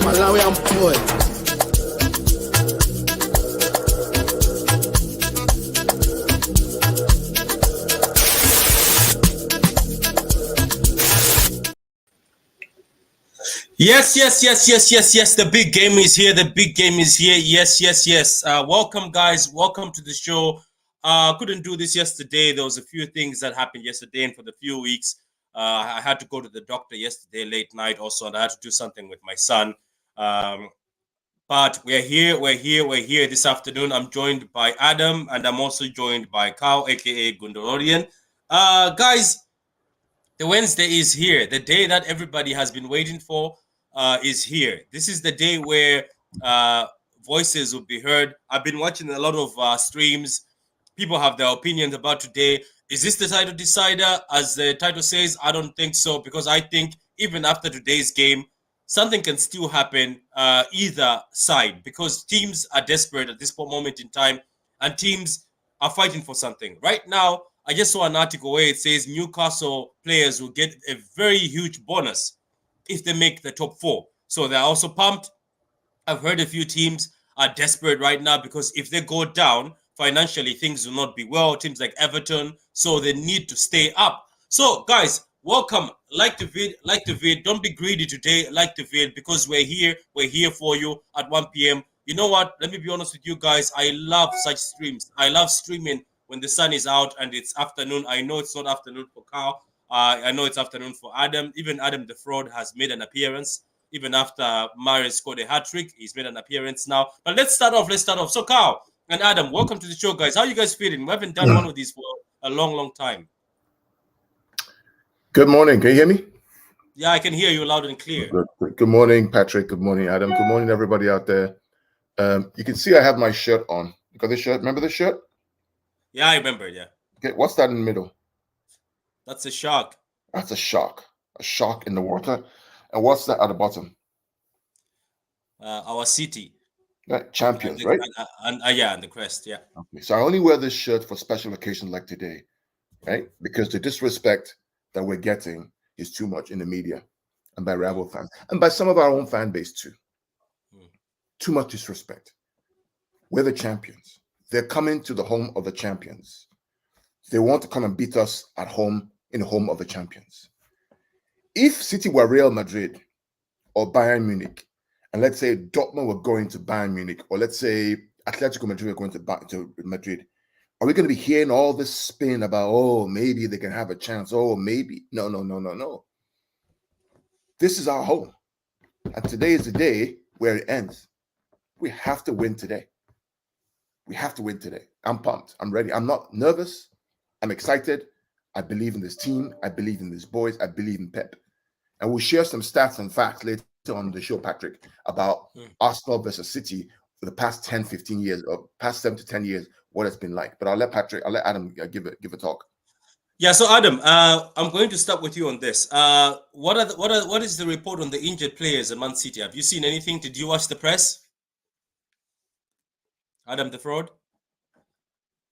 Malawi and boy. Yes. The big game is here. The big game is here. Yes. Welcome, guys. Welcome to the show. Couldn't do this yesterday. There was a few things that happened yesterday, and for the few weeks, I had to go to the doctor yesterday late night also, and I had to do something with my son. But we're here this afternoon. I'm joined by Adam, and I'm also joined by Kao, aka Gundororian. Guys, the Wednesday is here. The day that everybody has been waiting for is here. This is the day where voices will be heard. I've been watching a lot of streams. People have their opinions about today. Is this the title decider? As the title says, I don't think so, because I think even after today's game, something can still happen either side, because teams are desperate at this moment in time, and teams are fighting for something. Right now, I just saw an article where it says Newcastle players will get a very huge bonus if they make the top 4. So they're also pumped. I've heard a few teams are desperate right now because if they go down financially, things will not be well. Teams like Everton, so they need to stay up. So, guys, welcome. Like the vid. Don't be greedy today. Like the vid, because we're here for you at 1 p.m. You know what? Let me be honest with you guys. I love such streams. I love streaming when the sun is out and it's afternoon. I know it's not afternoon for Carl. I know it's afternoon for Adam. Even Adam the Fraud has made an appearance. Even after Maris scored a hat-trick, he's made an appearance now. But let's start off. So, Carl and Adam, welcome to the show, guys. How are you guys feeling? We haven't done one of these for a long time. Good morning. Can you hear me? Yeah, I can hear you loud and clear. Good morning, Patrick. Good morning, Adam. Good morning, everybody out there. You can see I have my shirt on. You got this shirt? Remember this shirt? Yeah, I remember, yeah. Okay, what's that in the middle? That's a shark. That's a shark. A shark in the water. And what's that at the bottom? Our city. Right, champions, right? And the crest, yeah. Okay, so I only wear this shirt for special occasions like today, right? Because the disrespect that we're getting is too much in the media and by rival fans and by some of our own fan base too. too much disrespect. We're the champions. They're coming to the home of the champions. They want to come and beat us at home in the home of the champions. If City were Real Madrid or Bayern Munich, and let's say Dortmund were going to Bayern Munich, or let's say Atletico Madrid were going to Madrid, are we going to be hearing all this spin about, oh, maybe they can have a chance? Oh, maybe. No, no, no, no, no. This is our home. And today is the day where it ends. We have to win today. We have to win today. I'm pumped. I'm ready. I'm not nervous. I'm excited. I believe in this team. I believe in these boys. I believe in Pep. And we'll share some stats and facts later on the show, Patrick, about Arsenal versus City for the past 10, 15 years, or past 7 to 10 years, what it's been like. But I'll let Adam give a talk. Yeah, so Adam, I'm going to start with you on this. What is the report on the injured players at Man City? Have you seen anything? Did you watch the press? Adam the Fraud?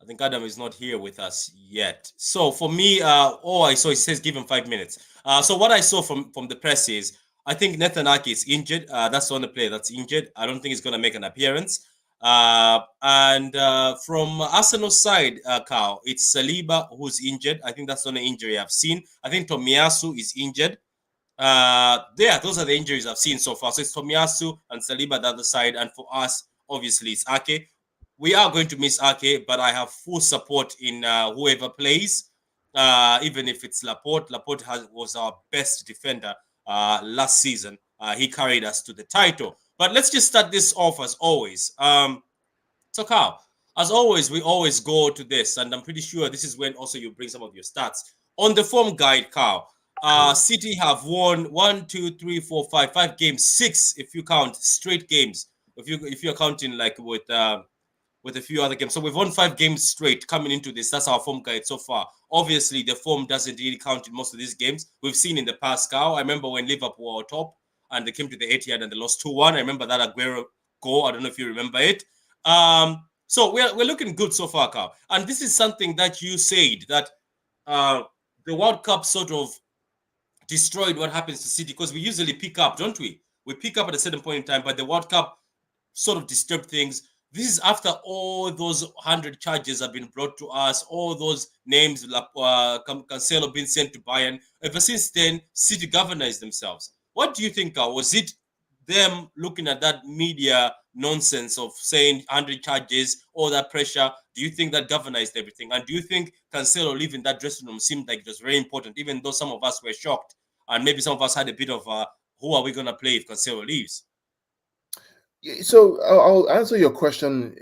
I think Adam is not here with us yet. So for me, I saw it says give him 5 minutes. So what I saw from the press is I think Nathan Ake is injured. That's the only player that's injured. I don't think he's going to make an appearance. And from Arsenal's side, Carl, it's Saliba who's injured. I think that's the only injury I've seen. I think Tomiyasu is injured. Those are the injuries I've seen so far. So it's Tomiyasu and Saliba the other side. And for us, obviously, it's Ake. We are going to miss Ake, but I have full support in whoever plays, even if it's Laporte. Laporte was our best defender last season. He carried us to the title. But let's just start this off as always. So, Carl, as always, we always go to this, and I'm pretty sure this is when also you bring some of your stats. On the form guide, Carl, City have won 5 games, 6 if you count straight games. If you're counting like with a few other games. So we've won 5 games straight coming into this. That's our form guide so far. Obviously, the form doesn't really count in most of these games. We've seen in the past, Carl. I remember when Liverpool were top and they came to the Etihad and they lost 2-1. I remember that Aguero goal. I don't know if you remember it. So we're looking good so far, Carl. And this is something that you said, that the World Cup sort of destroyed what happens to City, because we usually pick up, don't we? We pick up at a certain point in time, but the World Cup sort of disturbed things. This is after all those 100 charges have been brought to us, all those names, Cancelo being sent to Bayern. Ever since then, City galvanized themselves. What do you think, was it them looking at that media nonsense of saying 100 charges, all that pressure? Do you think that galvanized everything? And do you think Cancelo leaving that dressing room seemed like it was very important, even though some of us were shocked and maybe some of us had a bit of who are we going to play if Cancelo leaves? So I'll answer your question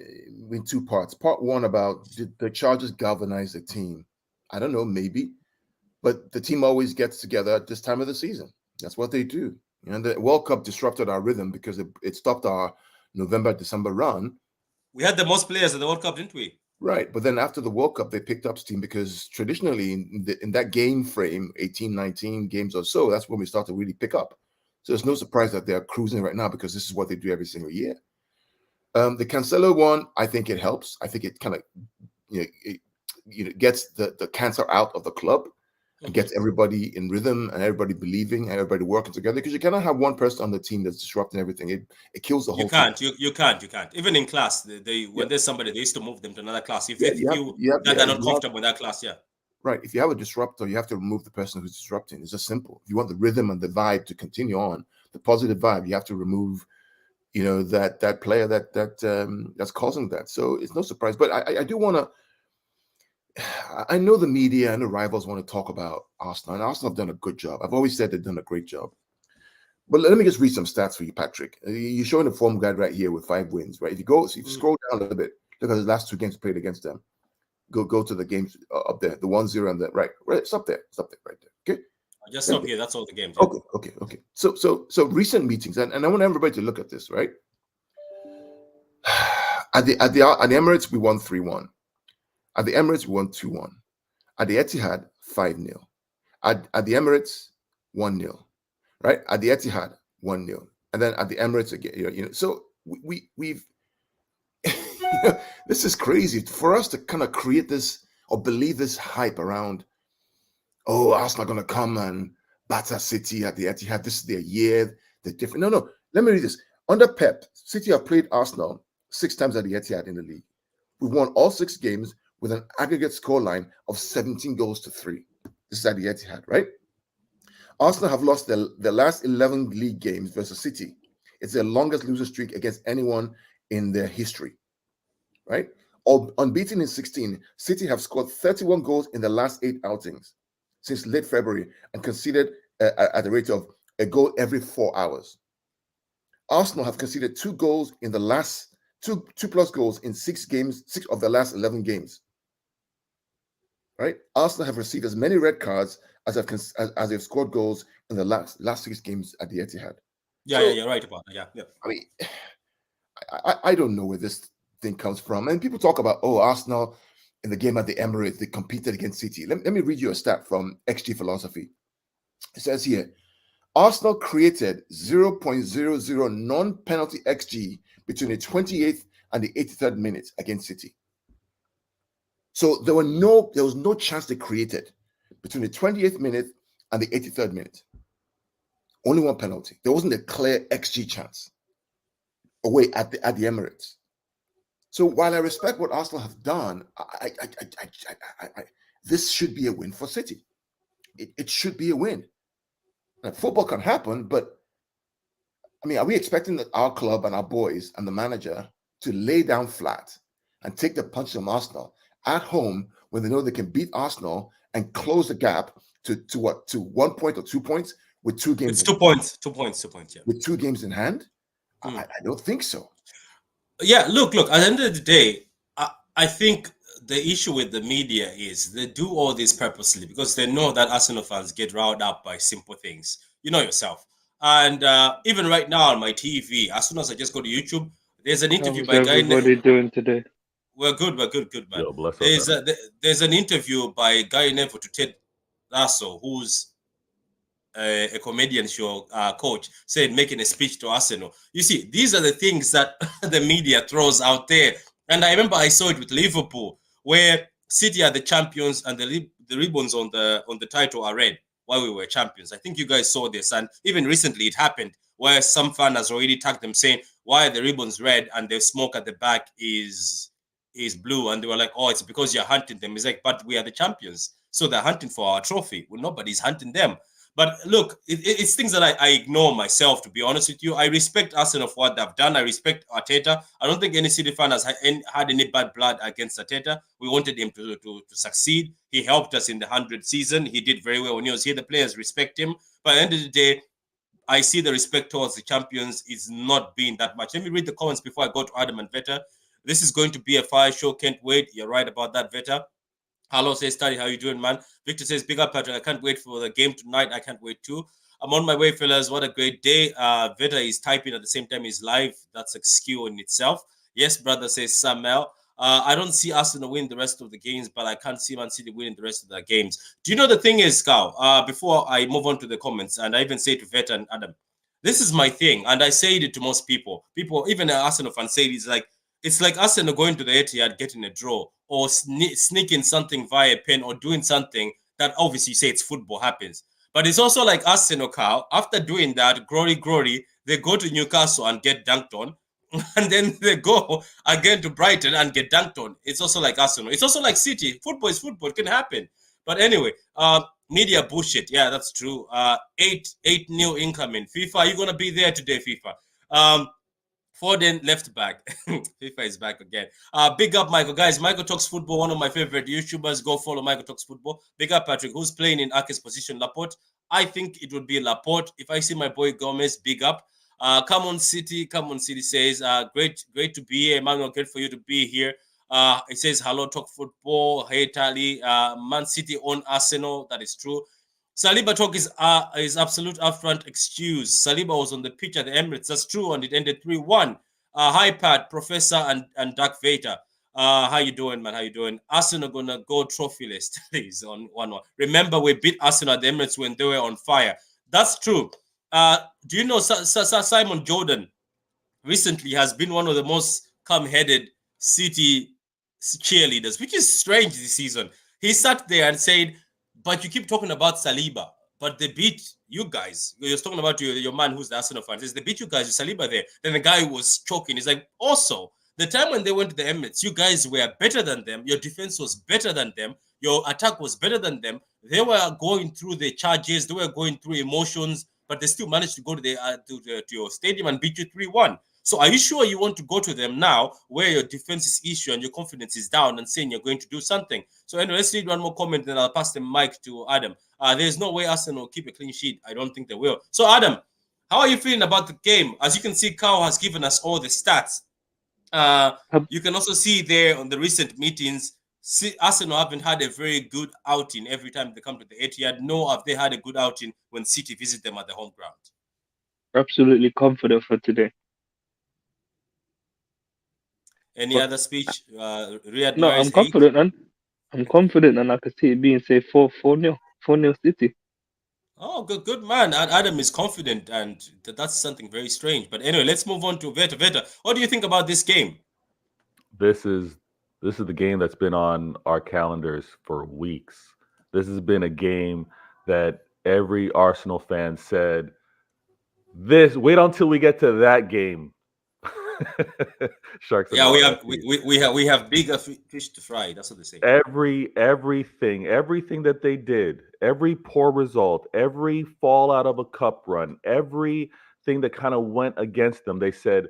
in 2 parts. Part 1 about did the charges galvanize the team? I don't know, maybe, but the team always gets together at this time of the season. That's what they do. The World Cup disrupted our rhythm because it stopped our November-December run. We had the most players at the World Cup, didn't we? Right, but then after the World Cup, they picked up steam because traditionally in that game frame, 18, 19 games or so, that's when we start to really pick up. So it's no surprise that they're cruising right now because this is what they do every single year. The Cancelo one, I think it helps. I think it kind of gets the cancer out of the club and gets everybody in rhythm and everybody believing and everybody working together, because you cannot have one person on the team that's disrupting everything. It kills the whole team. You can't. Even in class, when there's somebody, they used to move them to another class. If they're not comfortable in that class, Right. If you have a disruptor, you have to remove the person who's disrupting. It's just simple. If you want the rhythm and the vibe to continue on, the positive vibe, you have to remove, that player that's causing that. So it's no surprise. But I do want to. I know the media and the rivals want to talk about Arsenal, and Arsenal have done a good job. I've always said they've done a great job. But let me just read some stats for you, Patrick. You're showing the form guide right here with 5 wins, right? If you scroll down a little bit, look at the last 2 games played against them. Go to the games up there, the 1-0 and the right. It's up there right there. Okay. I just stop here. That's all the games. Yeah. Okay. So recent meetings, and I want everybody to look at this, right? At the Emirates, we won 3-1. At the Emirates, we won 2-1. At the Etihad, 5-0. At the Emirates, 1-0. Right? At the Etihad, 1-0. And then at the Emirates again, so we've this is crazy for us to kind of create this or believe this hype around, oh, Arsenal going to come and batter City at the Etihad. This is their year. They're different. No. Let me read this. Under Pep, City have played Arsenal 6 times at the Etihad in the league. We won all 6 games with an aggregate scoreline of 17 goals to 3. This is at the Etihad, right? Arsenal have lost their last 11 league games versus City. It's their longest losing streak against anyone in their history, right? Unbeaten in 16, City have scored 31 goals in the last 8 outings since late February and conceded at the rate of a goal every 4 hours. Arsenal have conceded 2 goals in the last two plus goals in 6 games, 6 of the last 11 games. Right? Arsenal have received as many red cards as they've scored goals in the last 6 games at the Etihad. Yeah, you're right about that. Yeah. I mean, I don't know where this thing comes from. And people talk about, Arsenal in the game at the Emirates, they competed against City. Let me read you a stat from XG Philosophy. It says here, Arsenal created 0.00 non-penalty XG between the 28th and the 83rd minute against City. So there was no chance they created between the 28th minute and the 83rd minute. Only one penalty. There wasn't a clear XG chance away at the Emirates. So while I respect what Arsenal have done, this should be a win for City. It should be a win. Now, football can happen, but I mean, are we expecting that our club and our boys and the manager to lay down flat and take the punch from Arsenal at home when they know they can beat Arsenal and close the gap to 1 point or 2 points with 2 games? It's 2 points. 2 points. Yeah. With 2 games in hand? I don't think so. Yeah, look, at the end of the day, I think the issue with the media is they do all this purposely because they know that Arsenal fans get riled up by simple things. You know yourself. And even right now on my TV, as soon as I just go to YouTube, there's an interview by Guy. What are you doing today? We're good, man. Yo, bless up, there's an interview by Guy Neville to Ted Lasso, who's a comedian show coach, said making a speech to Arsenal. You see, these are the things that the media throws out there. And I remember I saw it with Liverpool, where City are the champions and the ribbons on the title are red while we were champions. I think you guys saw this, and even recently it happened where some fan has already tagged them saying, why are the ribbons red and the smoke at the back is blue? And they were like, oh, it's because you're hunting them. It's like, but we are the champions, so they're hunting for our trophy. Well, nobody's hunting them. But look, it's things that I ignore myself, to be honest with you. I respect Arsenal for what they've done. I respect Arteta. I don't think any City fan has had any bad blood against Arteta. We wanted him to succeed. He helped us in the 100th season. He did very well when he was here. The players respect him. But at the end of the day, I see the respect towards the champions is not being that much. Let me read the comments before I go to Adam and Veta. This is going to be a fire show. Can't wait. You're right about that, Veta. Hello, says Study. How you doing, man? Victor says, big up, Patrick. I can't wait for the game tonight. I can't wait too. I'm on my way, fellas. What a great day. Veta is typing at the same time he's live. That's a skill in itself. Yes, brother, says Samuel. I don't see Arsenal win the rest of the games, but I can't see Man City winning the rest of the games. Do you know the thing is, Scout, before I move on to the comments, and I even say to Veta and Adam, this is my thing, and I say it to most people. People, even Arsenal fans say it's like Arsenal going to the Etihad, getting a draw, or sneaking something via pen, or doing something that obviously you say it's football happens. But it's also like Arsenal, Carl. After doing that, glory, they go to Newcastle and get dunked on. And then they go again to Brighton and get dunked on. It's also like Arsenal. It's also like City. Football is football. It can happen. But anyway, media bullshit. Yeah, that's true. 8-0 incoming. FIFA, are you going to be there today, FIFA? Foden left back. FIFA is back again. Big up, Michael. Guys, Michael Talks Football, one of my favorite YouTubers. Go follow Michael Talks Football. Big up, Patrick. Who's playing in Ake's position? Laporte? I think it would be Laporte. If I see my boy Gomez, big up. Come on, City says, great to be here. Emmanuel, great for you to be here. It says, hello, Talk Football. Hey, Tali. Man City on Arsenal. That is true. Saliba talk is absolute upfront excuse. Saliba was on the pitch at the Emirates. That's true, and it ended 3-1. Hi, Pat, Professor, and Dark Vader. How you doing, man? How you doing? Arsenal gonna go trophyless. Please, on 1-1. Remember, we beat Arsenal at the Emirates when they were on fire. That's true. Do you know Simon Jordan recently has been one of the most calm-headed City cheerleaders, which is strange this season. He sat there and said, but you keep talking about Saliba, but they beat you guys. You're talking about your man who's the Arsenal fan. Says they beat you guys with Saliba there. Then the guy was choking. He's like, also, the time when they went to the Emirates, you guys were better than them. Your defense was better than them. Your attack was better than them. They were going through the charges. They were going through emotions, but they still managed to go to to your stadium and beat you 3-1. So are you sure you want to go to them now where your defense is issue and your confidence is down and saying you're going to do something? So anyway, let's read one more comment, then I'll pass the mic to Adam. There's no way Arsenal will keep a clean sheet. I don't think they will. So Adam, how are you feeling about the game? As you can see, Carl has given us all the stats. You can also see there on the recent meetings, Arsenal haven't had a very good outing every time they come to the Etihad. Nor have they had a good outing when City visit them at the home ground. Absolutely confident for today. Any other speech? Riyad No, Mahrez I'm confident, man. I'm confident, and I can see it being, say, 4-0 City. Oh, good man. Adam is confident, and that's something very strange. But anyway, let's move on to Veta. Veta, what do you think about this game? This is the game that's been on our calendars for weeks. This has been a game that every Arsenal fan said, wait until we get to that game. Sharks. Yeah, we have bigger fish to fry. That's what they say. Everything that they did, every poor result, every fallout of a cup run, everything that kind of went against them, they said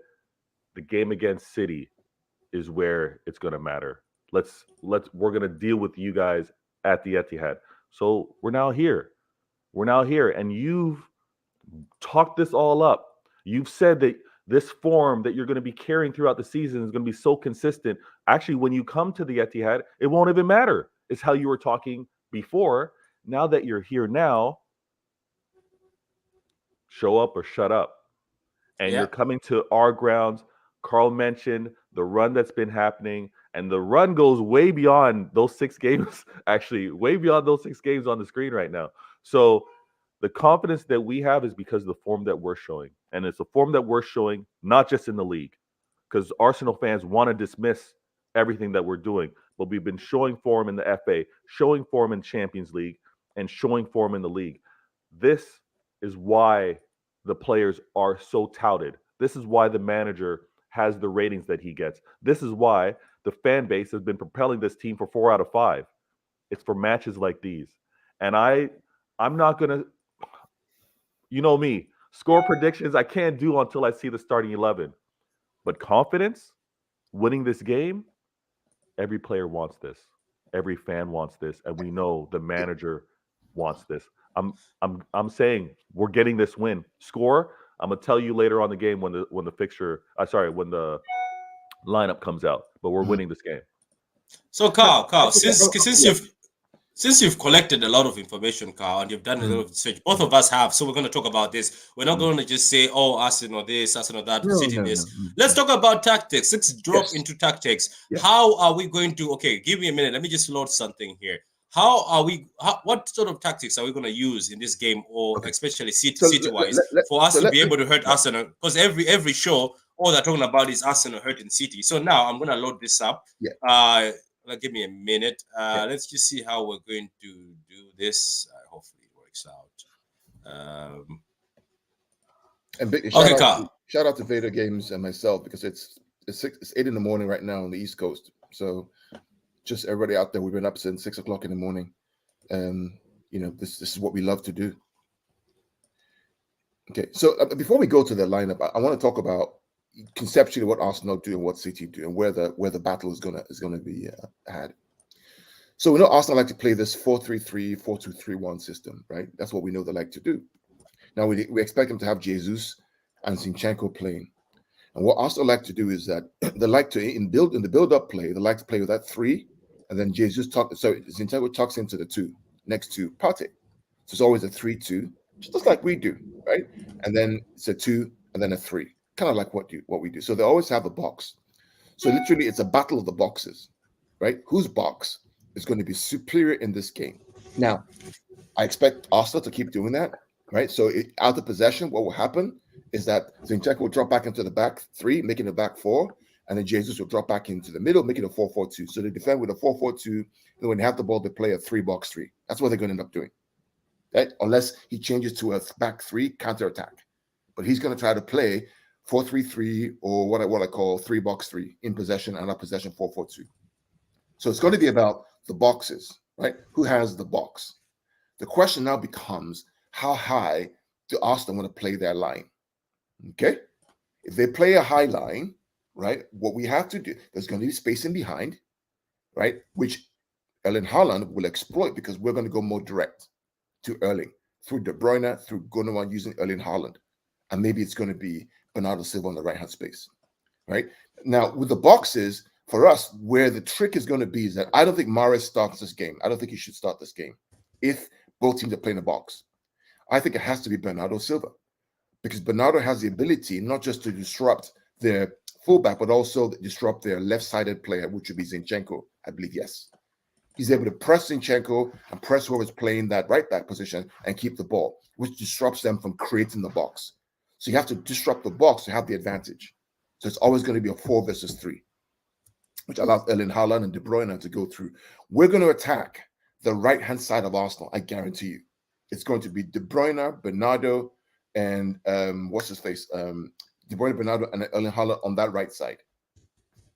the game against City is where it's going to matter. We're going to deal with you guys at the Etihad. So we're now here, and you've talked this all up. You've said that this form that you're going to be carrying throughout the season is going to be so consistent. Actually, when you come to the Etihad, it won't even matter. It's how you were talking before. Now that you're here now, show up or shut up. And you're coming to our grounds. Carl mentioned the run that's been happening, and the run goes way beyond those 6 games, actually, way beyond those 6 games on the screen right now. So the confidence that we have is because of the form that we're showing. And it's a form that we're showing not just in the league, because Arsenal fans want to dismiss everything that we're doing. But we've been showing form in the FA, showing form in Champions League, and showing form in the league. This is why the players are so touted. This is why the manager has the ratings that he gets. This is why the fan base has been propelling this team for 4 out of 5. It's for matches like these. And I'm not going to, you know me, score predictions I can't do until I see the starting 11. But confidence, winning this game, every player wants this. Every fan wants this, and we know the manager wants this. I'm saying we're getting this win. Score, I'm gonna tell you later on the game when the lineup comes out. But we're winning this game. So Carl, since you've collected a lot of information, Carl, and you've done a lot of research, both of us have. So we're going to talk about this. We're not going to just say, "Oh, Arsenal this, Arsenal that, City this." Let's talk about tactics. Let's drop into tactics. Yeah. How are we going to? Okay, give me a minute. Let me just load something here. What sort of tactics are we going to use in this game, or especially City-wise, for us to be able to hurt Arsenal? Because every show, all they're talking about is Arsenal hurting City. So now I'm going to load this up. Yeah. Give me a minute. Let's just see how we're going to do this. Hopefully it works out. And big shout out to Vader Games and myself, because it's 8 in the morning right now on the East Coast. So just everybody out there, we've been up since 6 o'clock in the morning. This is what we love to do. Okay, so before we go to the lineup, I want to talk about conceptually what Arsenal do and what City do, and where the battle is gonna be had. So we know Arsenal like to play this 4-3-3, 4-2-3-1 system, right? That's what we know they like to do. Now we expect them to have Jesus and Zinchenko playing, and what Arsenal like to do is that they like to in the build-up play, they like to play with that 3, and then Zinchenko tucks into the 2 next to Partey. So it's always a 3-2, just like we do, right? And then it's a 2 and then a 3. Kind of like what we do. So they always have a box. So literally it's a battle of the boxes, right? Whose box is going to be superior in this game? Now, I expect Arsenal to keep doing that, right? So out of possession, what will happen is that Zinchenko will drop back into the back 3, making a back 4, and then Jesus will drop back into the middle, making a 4-4-2. So they defend with a 4-4-2, and when they have the ball, they play a 3-box-3. That's what they're going to end up doing. right? Unless he changes to a back three counter-attack. But he's going to try to play 4-3-3 or what I call 3-box-3 in possession and out possession 4-4-2. So it's going to be about the boxes, right? Who has the box? The question now becomes, how high do Arsenal want to play their line? Okay? If they play a high line, right, what we have to do, there's going to be spacing behind, right, which Erling Haaland will exploit because we're going to go more direct to Erling through De Bruyne, through Gundogan using Erling Haaland. And maybe it's going to be Bernardo Silva on the right-hand space, right? Now, with the boxes, for us, where the trick is going to be is that I don't think Mahrez starts this game. I don't think he should start this game if both teams are playing the box. I think it has to be Bernardo Silva because Bernardo has the ability not just to disrupt their fullback, but also disrupt their left-sided player, which would be Zinchenko, I believe, yes. He's able to press Zinchenko and press whoever's playing that right-back position and keep the ball, which disrupts them from creating the box. So you have to disrupt the box to have the advantage. So it's always going to be a 4 versus 3, which allows Erling Haaland and De Bruyne to go through. We're going to attack the right-hand side of Arsenal, I guarantee you. It's going to be De Bruyne, Bernardo, and what's his face? De Bruyne, Bernardo, and Erling Haaland on that right side.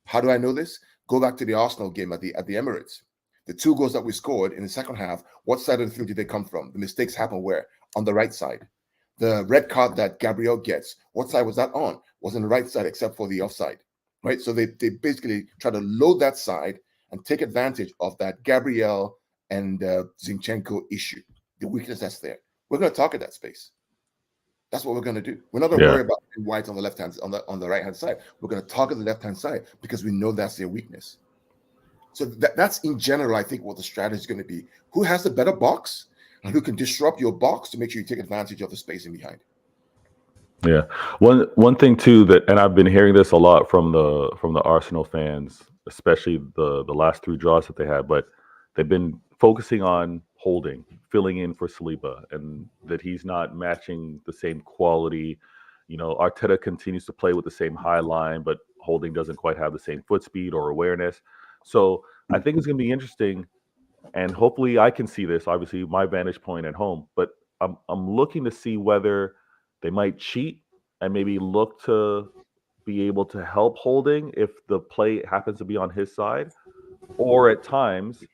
How do I know this? Go back to the Arsenal game at the Emirates. The 2 goals that we scored in the second half, what side of the field did they come from? The mistakes happen where? On the right side. The red card that Gabriel gets, what side was that on? Was on the right side except for the offside, right? So they basically try to load that side and take advantage of that Gabriel and Zinchenko issue, the weakness that's there. We're going to target that space. That's what we're going to do. We're not going to worry about White on the left hand, on the right hand side. We're going to target the left hand side because we know that's their weakness. So that's in general, I think, what the strategy is going to be. Who has the better box and who can disrupt your box to make sure you take advantage of the spacing behind? Yeah, one thing too that, and I've been hearing this a lot from the Arsenal fans, especially the last 3 draws that they had, but they've been focusing on Holding, filling in for Saliba, and that he's not matching the same quality. You know, Arteta continues to play with the same high line, but Holding doesn't quite have the same foot speed or awareness. So I think it's going to be interesting, and hopefully I can see this, obviously my vantage point at home, but I'm looking to see whether they might cheat and maybe look to be able to help Holding if the play happens to be on his side, or at times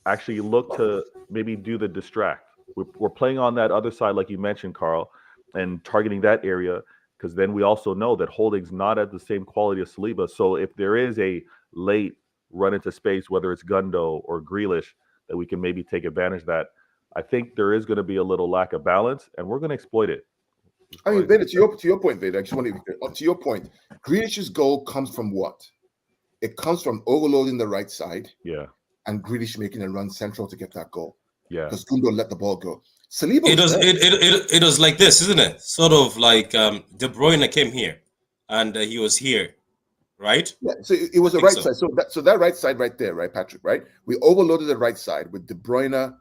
actually look to maybe do the distract. We're playing on that other side, like you mentioned, Carl, and targeting that area, because then we also know that Holding's not at the same quality as Saliba. So if there is a late run into space, whether it's Gundo or Grealish, that we can maybe take advantage of that, I think there is going to be a little lack of balance, and we're going to exploit it. I mean, Vader, to your point, Vader, I just want to your point, Grealish's goal comes from what? It comes from overloading the right side. Yeah. And Grealish making a run central to get that goal. Yeah. Because Gundo let the ball go. Saliba it was like this, isn't it? Sort of like De Bruyne came here and he was here, right? Yeah, so it was a right side. So that right side right there, right, Patrick, right? We overloaded the right side with De Bruyne.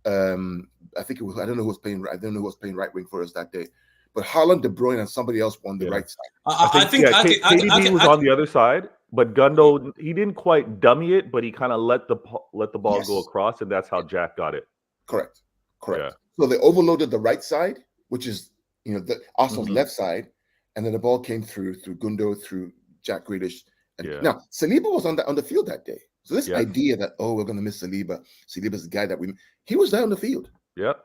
I think it was, I don't know who was playing right wing for us that day. But Haaland, De Bruyne, and somebody else won the right side. I think KDB was on the other side, but Gundo, he didn't quite dummy it, but he kind of let the ball go across, and that's how Jack got it. Correct. Yeah. So they overloaded the right side, which is the Arsenal's left side, and then the ball came through Gundo, through Jack Grealish. Now Saliba was on the field that day. So this idea that we're going to miss Saliba. Saliba's the guy that he was there on the field. Yep.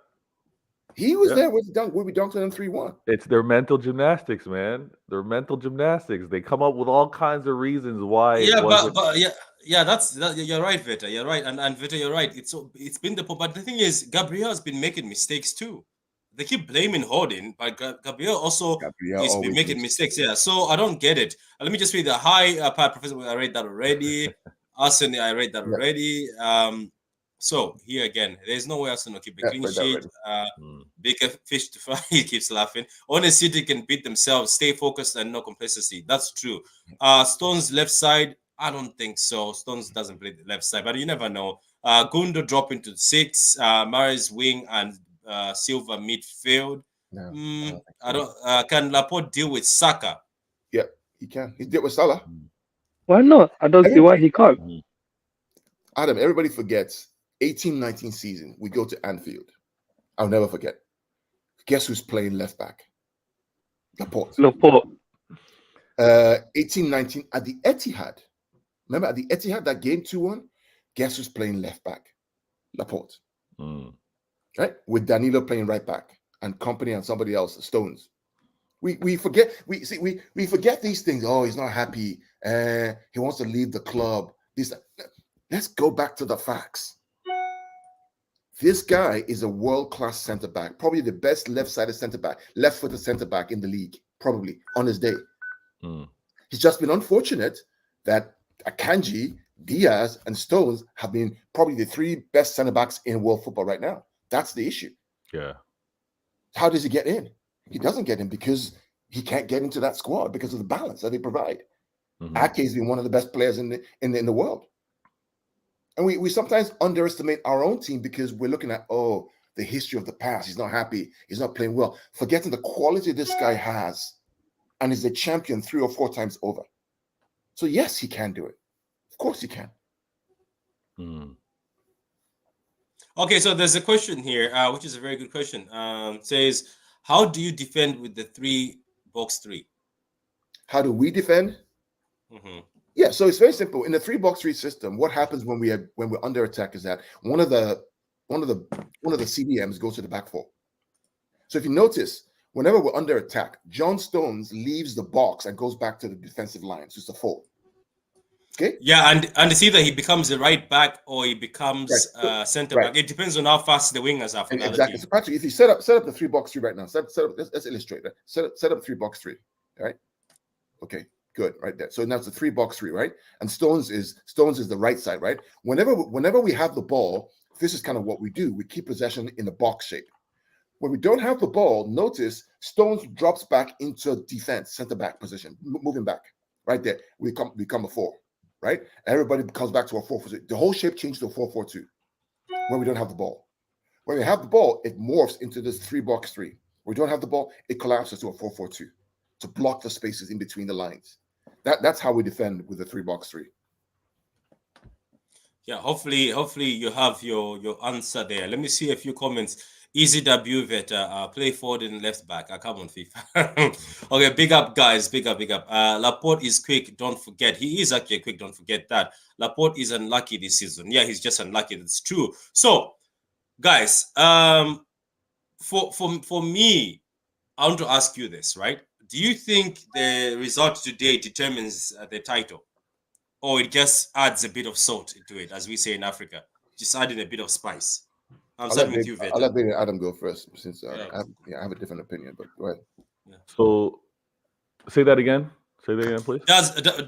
He was there with where we dunked on them 3-1. It's their mental gymnastics, man. Their mental gymnastics. They come up with all kinds of reasons why. Yeah, you're right, Vita. You're right, and Vita, you're right. It's been but the thing is, Gabriel has been making mistakes too. They keep blaming Holding, but Gabriel also is been making mistakes. Yeah, so I don't get it. Let me just read the Professor. I read that already. Arsenal, I read that already. So here again, there's no way Arsenal keep a clean sheet. Bigger fish to fry. He keeps laughing. Only City can beat themselves. Stay focused and no complacency. That's true. Stones left side. I don't think so. Stones doesn't play the left side, but you never know. Gundo drop into 6. Mahrez wing and Silva midfield. No, I don't. Can Laporte deal with Saka? Yeah, he can. He did with Salah. Why not? I don't see why he can't. Adam, everybody forgets 18-19 season. We go to Anfield. I'll never forget. Guess who's playing left back? Laporte. 1819 at the Etihad. Remember at the Etihad, that game 2-1? Guess who's playing left back? Laporte. Right? With Danilo playing right back and company and somebody else, Stones. We forget we forget these things. Oh, he's not happy. He wants to leave the club. Let's go back to the facts. This guy is a world-class center back, probably the best left-sided center back, left-footed center back in the league, probably on his day. He's just been unfortunate that Akanji, Diaz, and Stones have been probably the 3 best center backs in world football right now. That's the issue. Yeah. How does he get in? He doesn't get in because he can't get into that squad because of the balance that they provide. Ake has been one of the best players in the world. And we sometimes underestimate our own team because we're looking at, the history of the past. He's not happy. He's not playing well. Forgetting the quality this guy has and is a champion 3 or 4 times over. So yes, he can do it. Of course he can. Okay, so there's a question here, which is a very good question. Says, how do you defend with the 3-box-3? How do we defend? Yeah, so it's very simple. In the 3-box-3 system, what happens when we're under attack is that one of the CDMs goes to the back 4. So if you notice, whenever we're under attack, John Stones leaves the box and goes back to the defensive line. So it's a 4. Okay. Yeah, and it's either he becomes the right back or he becomes center back. It depends on how fast the wingers are for the other team. So Patrick, if you set up the 3-box-3 right now, set up. Let's illustrate that. Set up 3-box-3. All right. Okay. Good, right there. So now it's a 3-box-3, right? And Stones is the right side, right? Whenever we have the ball, this is kind of what we do. We keep possession in the box shape. When we don't have the ball, notice Stones drops back into defense, center back position, moving back. Right there, we become a 4, right? Everybody comes back to a 4-4-2. The whole shape changes to a 4-4-2 when we don't have the ball. When we have the ball, it morphs into this 3-box-3. When we don't have the ball, it collapses to a 4-4-2 to block the spaces in between the lines. That's how we defend with the 3-box-3. Yeah, hopefully you have your answer there. Let me see a few comments. Easy W Veta, play forward and left back. Come on, FIFA. Okay, big up, guys. Big up. Laporte is quick. Don't forget. He is actually quick. Don't forget that. Laporte is unlucky this season. Yeah, he's just unlucky. That's true. So, guys, for me, I want to ask you this, right? Do you think the result today determines the title? Or it just adds a bit of salt into it, as we say in Africa? Just adding a bit of spice. I'm starting with you, Veta. I'll let Adam go first, since I have a different opinion, but go ahead. Yeah. So, say that again. Say that again, please.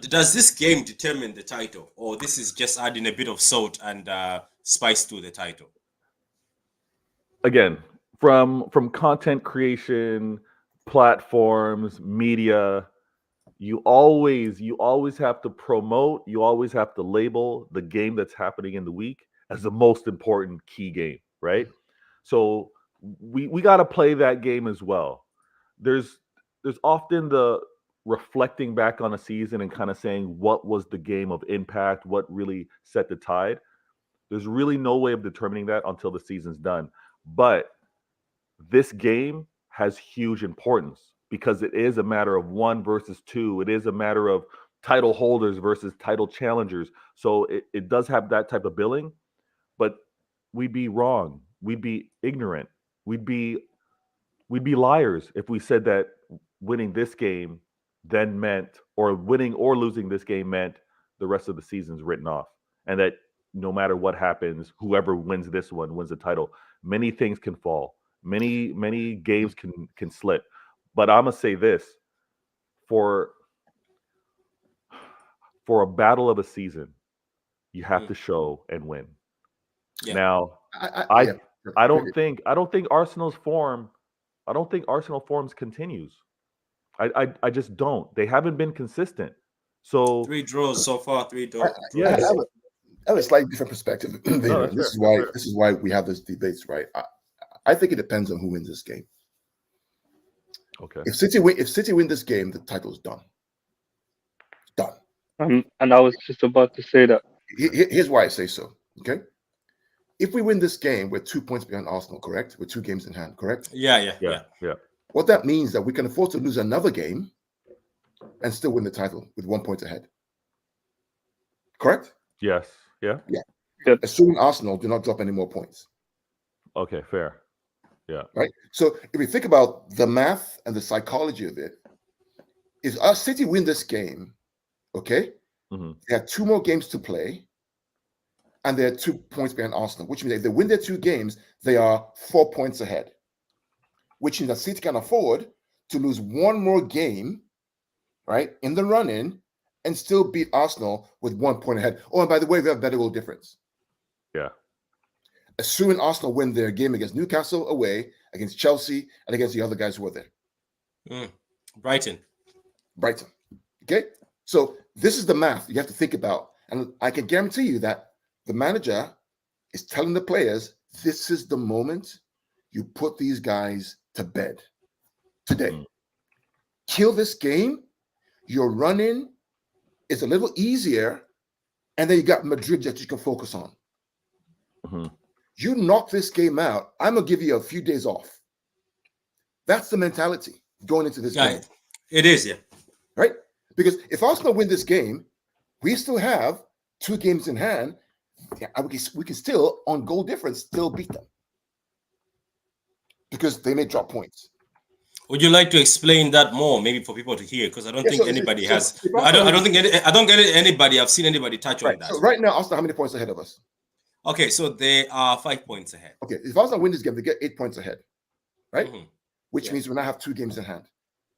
Does this game determine the title? Or this is just adding a bit of salt and spice to the title? Again, from content creation, platforms, media, you always have to promote, you always have to label the game that's happening in the week as the most important key game, right? So we got to play that game as well. There's often the reflecting back on a season and kind of saying what was the game of impact, what really set the tide. There's really no way of determining that until the season's done. But this game has huge importance because it is a matter of 1 versus 2. It is a matter of title holders versus title challengers. So it does have that type of billing, but we'd be wrong. We'd be ignorant. We'd be liars if we said that winning this game then meant, or winning or losing this game meant the rest of the season's written off. And that no matter what happens, whoever wins this one wins the title. Many things can fall. Many games can slip. But I'm gonna say this: for a battle of a season, you have to show and win. Yeah. Now, I don't think Arsenal's form. I don't think Arsenal forms continues. I just don't. They haven't been consistent. So 3 draws so far. 3 draws. I have a slightly different perspective. No, this is why we have this debates, right? I think it depends on who wins this game. Okay. If City win this game, the title's done. Done. And I was just about to say that. Here's why I say so. Okay. if we win this game, we're 2 points behind Arsenal, correct? We're 2 games in hand, correct? Yeah. What that means that we can afford to lose another game and still win the title with 1 point ahead. Correct? Yes. Yeah. Assuming Arsenal do not drop any more points. Okay, fair. Yeah. Right? So if we think about the math and the psychology of it, if our City win this game, okay, they have 2 more games to play, and they're 2 points behind Arsenal, which means if they win their 2 games, they are 4 points ahead, which means that City can afford to lose 1 more game, right, in the run-in, and still beat Arsenal with 1 point ahead. Oh, and by the way, we have better goal difference. Yeah. Assuming Arsenal win their game against Newcastle away, against Chelsea, and against the other guys who were there. Brighton. Okay? So this is the math you have to think about. And I can guarantee you that the manager is telling the players, this is the moment you put these guys to bed today. Kill this game. Your run-in is a little easier, and then you got Madrid that you can focus on. You knock this game out, I'm going to give you a few days off. That's the mentality going into this game. It is, yeah. Right? Because if Arsenal win this game, we still have 2 games in hand. We can still, on goal difference, still beat them. Because they may drop points. Would you like to explain that more, maybe for people to hear? Because I don't think anybody has. I don't think anybody. I've seen anybody touch on that. So right now, Arsenal, how many points ahead of us? Okay, so they are 5 points ahead. Okay, if Arsenal win this game, they get 8 points ahead, right? Which means we now have 2 games in hand.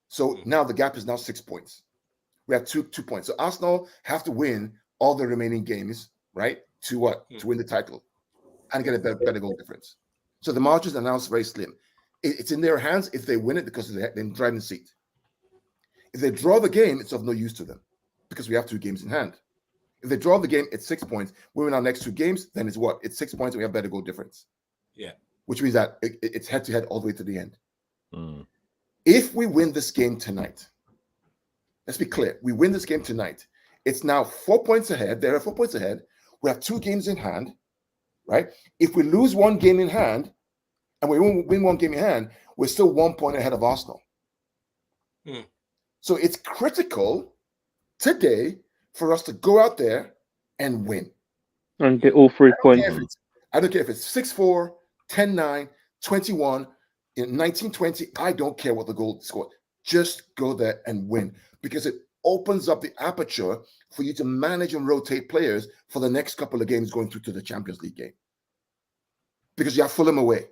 So now the gap is now 6 points. We have 2 points. So Arsenal have to win all the remaining games, right? To what? To win the title and get a better goal difference. So the margins are now very slim. It's in their hands if they win it because they're in the driving seat. If they draw the game, it's of no use to them because we have 2 games in hand. If they draw the game, it's 6 points. We win our next 2 games, then it's what? It's 6 points and we have better goal difference. Yeah. Which means that it's head-to-head all the way to the end. If we win this game tonight, let's be clear. We win this game tonight. It's now 4 points ahead. There are 4 points ahead. We have 2 games in hand, right? If we lose 1 game in hand and we win 1 game in hand, we're still 1 point ahead of Arsenal. So it's critical today for us to go out there and win. And get all 3 points. I don't care if it's 6-4, 10-9, 21, 19-20. I don't care what the goal score. Just go there and win because it opens up the aperture for you to manage and rotate players for the next couple of games going through to the Champions League game. Because you have Fulham away.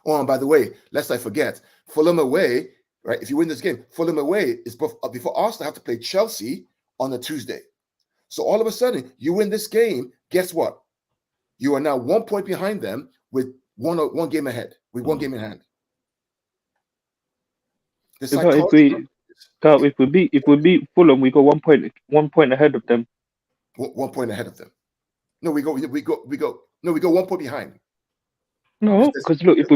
Oh, and by the way, lest I forget, Fulham away, right? If you win this game, Fulham away is before Arsenal have to play Chelsea on a Tuesday. So all of a sudden, you win this game, guess what? You are now 1 point behind them with one game ahead, with 1 game in hand. If we beat Fulham, we go 1 point ahead of them. 1 point ahead of them. No, we go 1 point behind. No, because look, if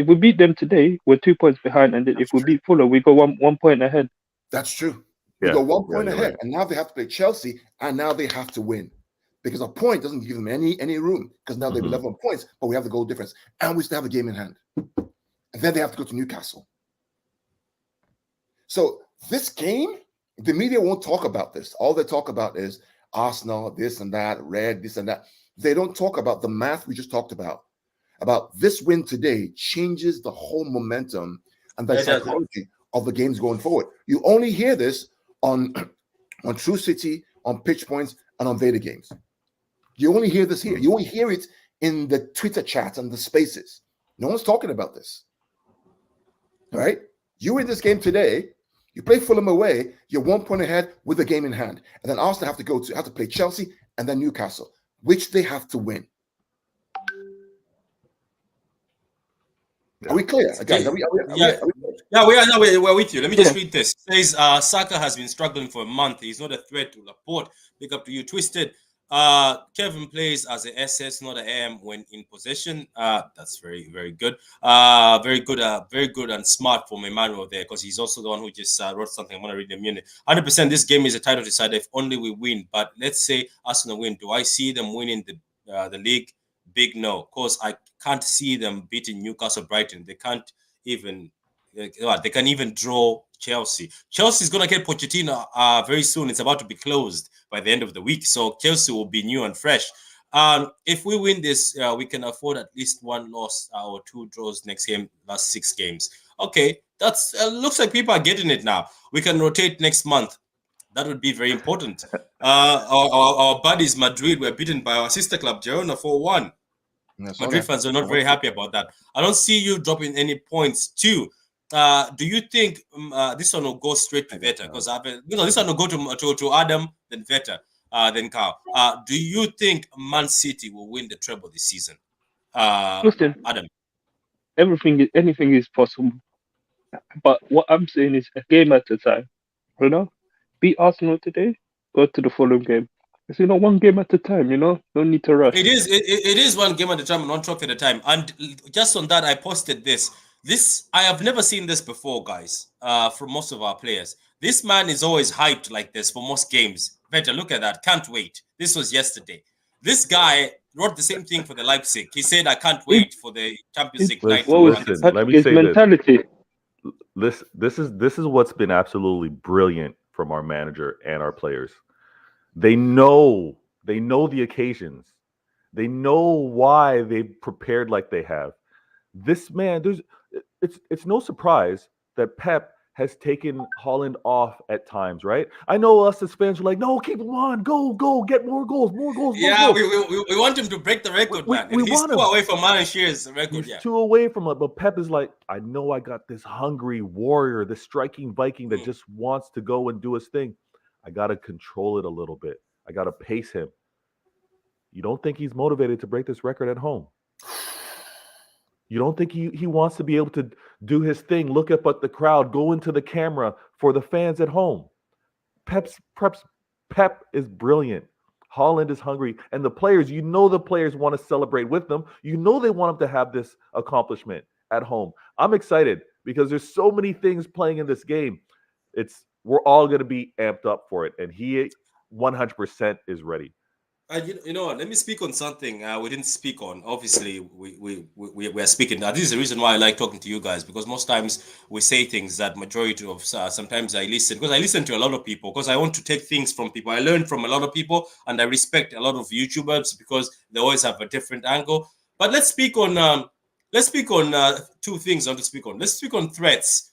we beat them today, we're 2 points behind, and then if we beat Fulham, we go one point ahead. That's true. We go 1 point ahead, and now they have to play Chelsea, and now they have to win. Because a point doesn't give them any room, because now they've 11 points, but we have the goal difference, and we still have a game in hand. And then they have to go to Newcastle. So this game, the media won't talk about this. All they talk about is Arsenal, this and that, red, this and that. They don't talk about the math we just talked about this win today changes the whole momentum and the psychology of the games going forward. You only hear this on True City, on Pitch Points, and on Vader Games. You only hear this here. You only hear it in the Twitter chats and the spaces. No one's talking about this. All right? You win this game today, you play Fulham away, you're 1 point ahead with the game in hand. And then Arsenal have to play Chelsea and then Newcastle, which they have to win. Are we clear, guys? Are we yeah, we are. No, we're with you. Let me just read this. It says Saka has been struggling for a month. He's not a threat to Laporte. Big up to you, Twisted. Kevin plays as a SS, not an AM when in possession. That's very, very good. Very good and smart from Emmanuel there, because he's also the one who just wrote something. I'm going to read them in. 100%. This game is a title decider if only we win. But let's say Arsenal win. Do I see them winning the league big no. Of course, I can't see them beating Newcastle, Brighton. They can't even. They can even draw Chelsea. Chelsea's gonna get Pochettino very soon. It's about to be closed by the end of the week, so Chelsea will be new and fresh. If we win this, we can afford at least one loss or 2 draws next game, last 6 games. Okay, that's looks like people are getting it now. We can rotate next month. That would be very important. Our buddies Madrid were beaten by our sister club Girona 4-1. Madrid fans are not very happy about that. I don't see you dropping any points too. Do you think this one will go straight to Veta? Because this one will go to Adam, then Veta, then Carl. Do you think Man City will win the treble this season? Listen, Adam. Anything is possible. But what I'm saying is a game at a time. You know, beat Arsenal today, go to the following game. It's one game at a time. No need to rush. It is one game at a time and one trophy at a time. And just on that, I posted this. I have never seen this before, guys. From most of our players, this man is always hyped like this for most games. Better look at that. Can't wait. This was yesterday. This guy wrote the same thing for the Leipzig. He said, "I can't wait for the Champions League night." Listen, let me say mentality. This is what's been absolutely brilliant from our manager and our players. They know the occasions. They know why they prepared like they have. This man, it's no surprise that Pep has taken Haaland off at times, right? I know us as fans are like, no, keep him on, go, get more goals. Yeah, we want him to break the record, man. He's 2 away from Alan Shearer's record. He's 2 away from it, but Pep is like, I know I got this hungry warrior, this striking Viking that just wants to go and do his thing. I got to control it a little bit. I got to pace him. You don't think he's motivated to break this record at home? You don't think he wants to be able to do his thing, look up at the crowd, go into the camera for the fans at home? Pep is brilliant. Haaland is hungry. And the players want to celebrate with them. They want them to have this accomplishment at home. I'm excited because there's so many things playing in this game. We're all going to be amped up for it. And he 100% is ready. You know what? Let me speak on something we didn't speak on. Obviously, we are speaking. This is the reason why I like talking to you guys, because most times we say things that majority of sometimes I listen, because I listen to a lot of people, because I want to take things from people. I learn from a lot of people, and I respect a lot of YouTubers because they always have a different angle. But let's speak on 2 things I want to speak on. Let's speak on threats.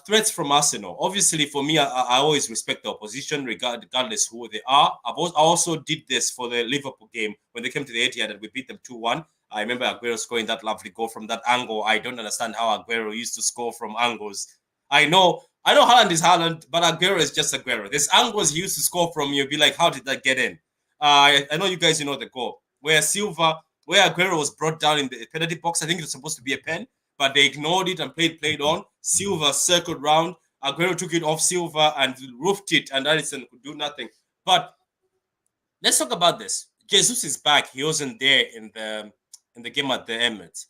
Threats from Arsenal. Obviously, for me, I always respect the opposition, regardless who they are. I also did this for the Liverpool game when they came to the Etihad and we beat them 2-1. I remember Aguero scoring that lovely goal from that angle. I don't understand how Aguero used to score from angles. I know Haaland is Haaland, but Aguero is just Aguero. There's angles he used to score from. You'll be like, how did that get in? I know you guys know the goal where Aguero was brought down in the penalty box. I think it was supposed to be a pen, but they ignored it and played on. Silva circled round. Aguero took it off Silva and roofed it, and Alisson could do nothing. But let's talk about this. Jesus is back. He wasn't there in the game at the Emirates.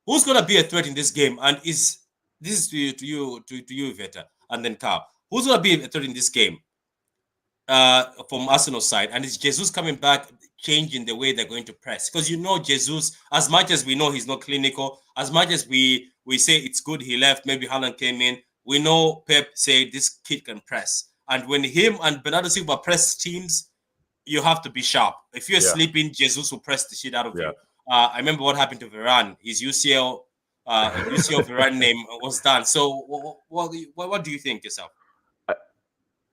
Who's gonna be a threat in this game? And this is to you, Veta, and then Carl. Who's gonna be a threat in this game? From Arsenal's side, and is Jesus coming back, changing the way they're going to press? Because Jesus, as much as we know he's not clinical, as much as we say it's good he left, maybe Haaland came in, we know Pep said this kid can press. And when him and Bernardo Silva press teams, you have to be sharp. If you're sleeping, Jesus will press the shit out of you. I remember what happened to Varane. His UCL Varane name was done. So what do you think yourself?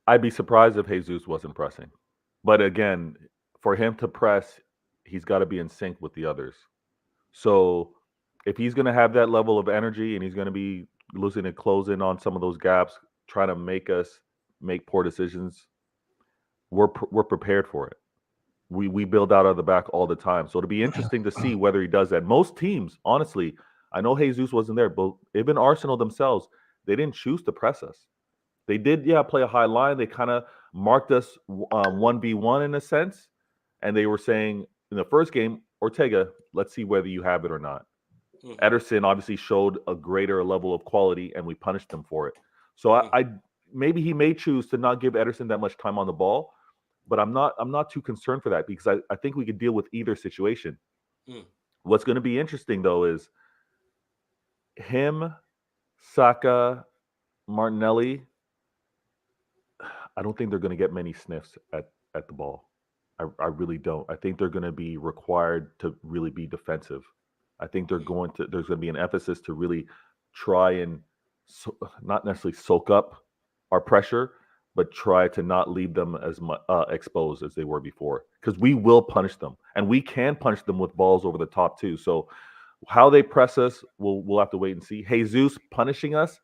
I'd be surprised if Jesus wasn't pressing. But again, for him to press, he's got to be in sync with the others. So if he's going to have that level of energy and he's going to be losing and closing on some of those gaps, trying to make us make poor decisions, we're prepared for it. We build out of the back all the time. So it'll be interesting to see whether he does that. Most teams, honestly, I know Jesus wasn't there, but even Arsenal themselves, they didn't choose to press us. They did, play a high line. They kind of marked us 1v1 in a sense. And they were saying in the first game, Ortega, let's see whether you have it or not. Mm-hmm. Ederson obviously showed a greater level of quality, and we punished him for it. So I maybe he may choose to not give Ederson that much time on the ball, but I'm not too concerned for that because I think we could deal with either situation. Mm. What's going to be interesting though is him, Saka, Martinelli. I don't think they're going to get many sniffs at the ball. I really don't. I think they're going to be required to really be defensive. I think there's going to be an emphasis to really try and not necessarily soak up our pressure, but try to not leave them as exposed as they were before. Because we will punish them, and we can punish them with balls over the top too. So how they press us, we'll have to wait and see. Jesus punishing us,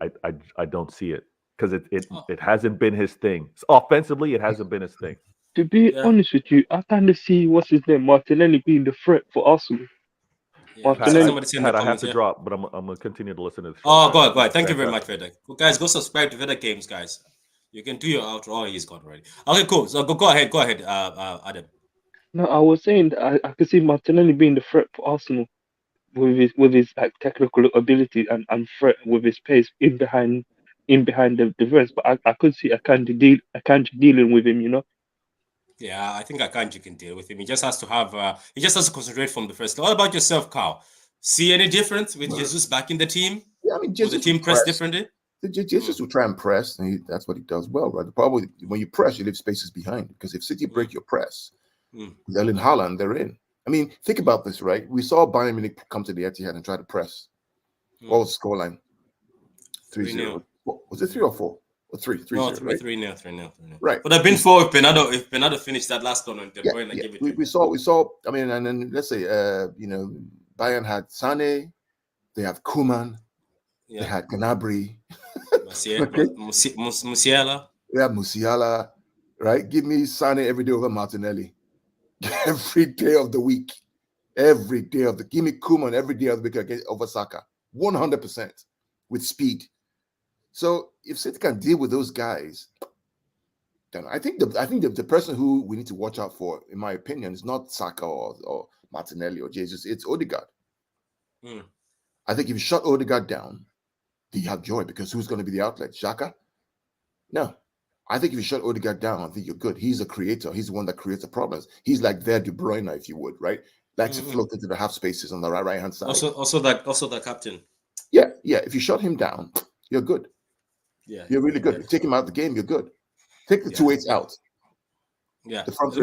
I don't see it because it hasn't been his thing. Offensively, it hasn't been his thing. To be honest with you, I kind of see what's his name, Martinelli, being the threat for Arsenal. Yeah, Pat, I have to drop, but I'm going to continue to listen to this show. Oh, go ahead. Thank you very much, Veda. Guys, go subscribe to Veda Games, guys. You can do your outro. Oh, he's gone already. Okay, cool. So go ahead, Adam. No, I was saying that I could see Martinelli being the threat for Arsenal with his like technical ability and threat with his pace in behind the defense. But I could see Akanji dealing with him, Yeah, I think Akanji can deal with him. He just has to concentrate from the first. What about yourself, Carl? See any difference with Jesus back in the team? Yeah, I mean, Jesus will the team press differently? Jesus will try and press, and that's what he does well, right? The problem when you press, you leave spaces behind, because if City break your press, with Erling Haaland, they're in. I mean, think about this, right? We saw Bayern Munich come to the Etihad and try to press. What was the scoreline? 3-0. Was it 3 or 4? Or 3? 3-0, no, 3-0. 3-0. Right. But I've been for if Bernardo finished that last one, we saw. I mean, and then let's say, Bayern had Sane, they have Koeman, they had Gnabry, Musiala. They have Musiala, right? Give me Sane every day over Martinelli, every day of the week, give me Koeman every day of the week over Saka, 100% with speed. So if City can deal with those guys, then I think the person who we need to watch out for, in my opinion, is not Saka or Martinelli or Jesus. It's Odegaard. I think if you shut Odegaard down, you have joy, because who's going to be the outlet? Xhaka? No. I think if you shut Odegaard down, I think you're good. He's a creator. He's the one that creates the problems. He's like their De Bruyne, if you would, right? Likes to float into the half spaces on the right hand side. Also the captain. Yeah. If you shut him down, you're good. Yeah, you're really good. You take him out of the game, you're good. Take the 2-8s out. Yeah, the front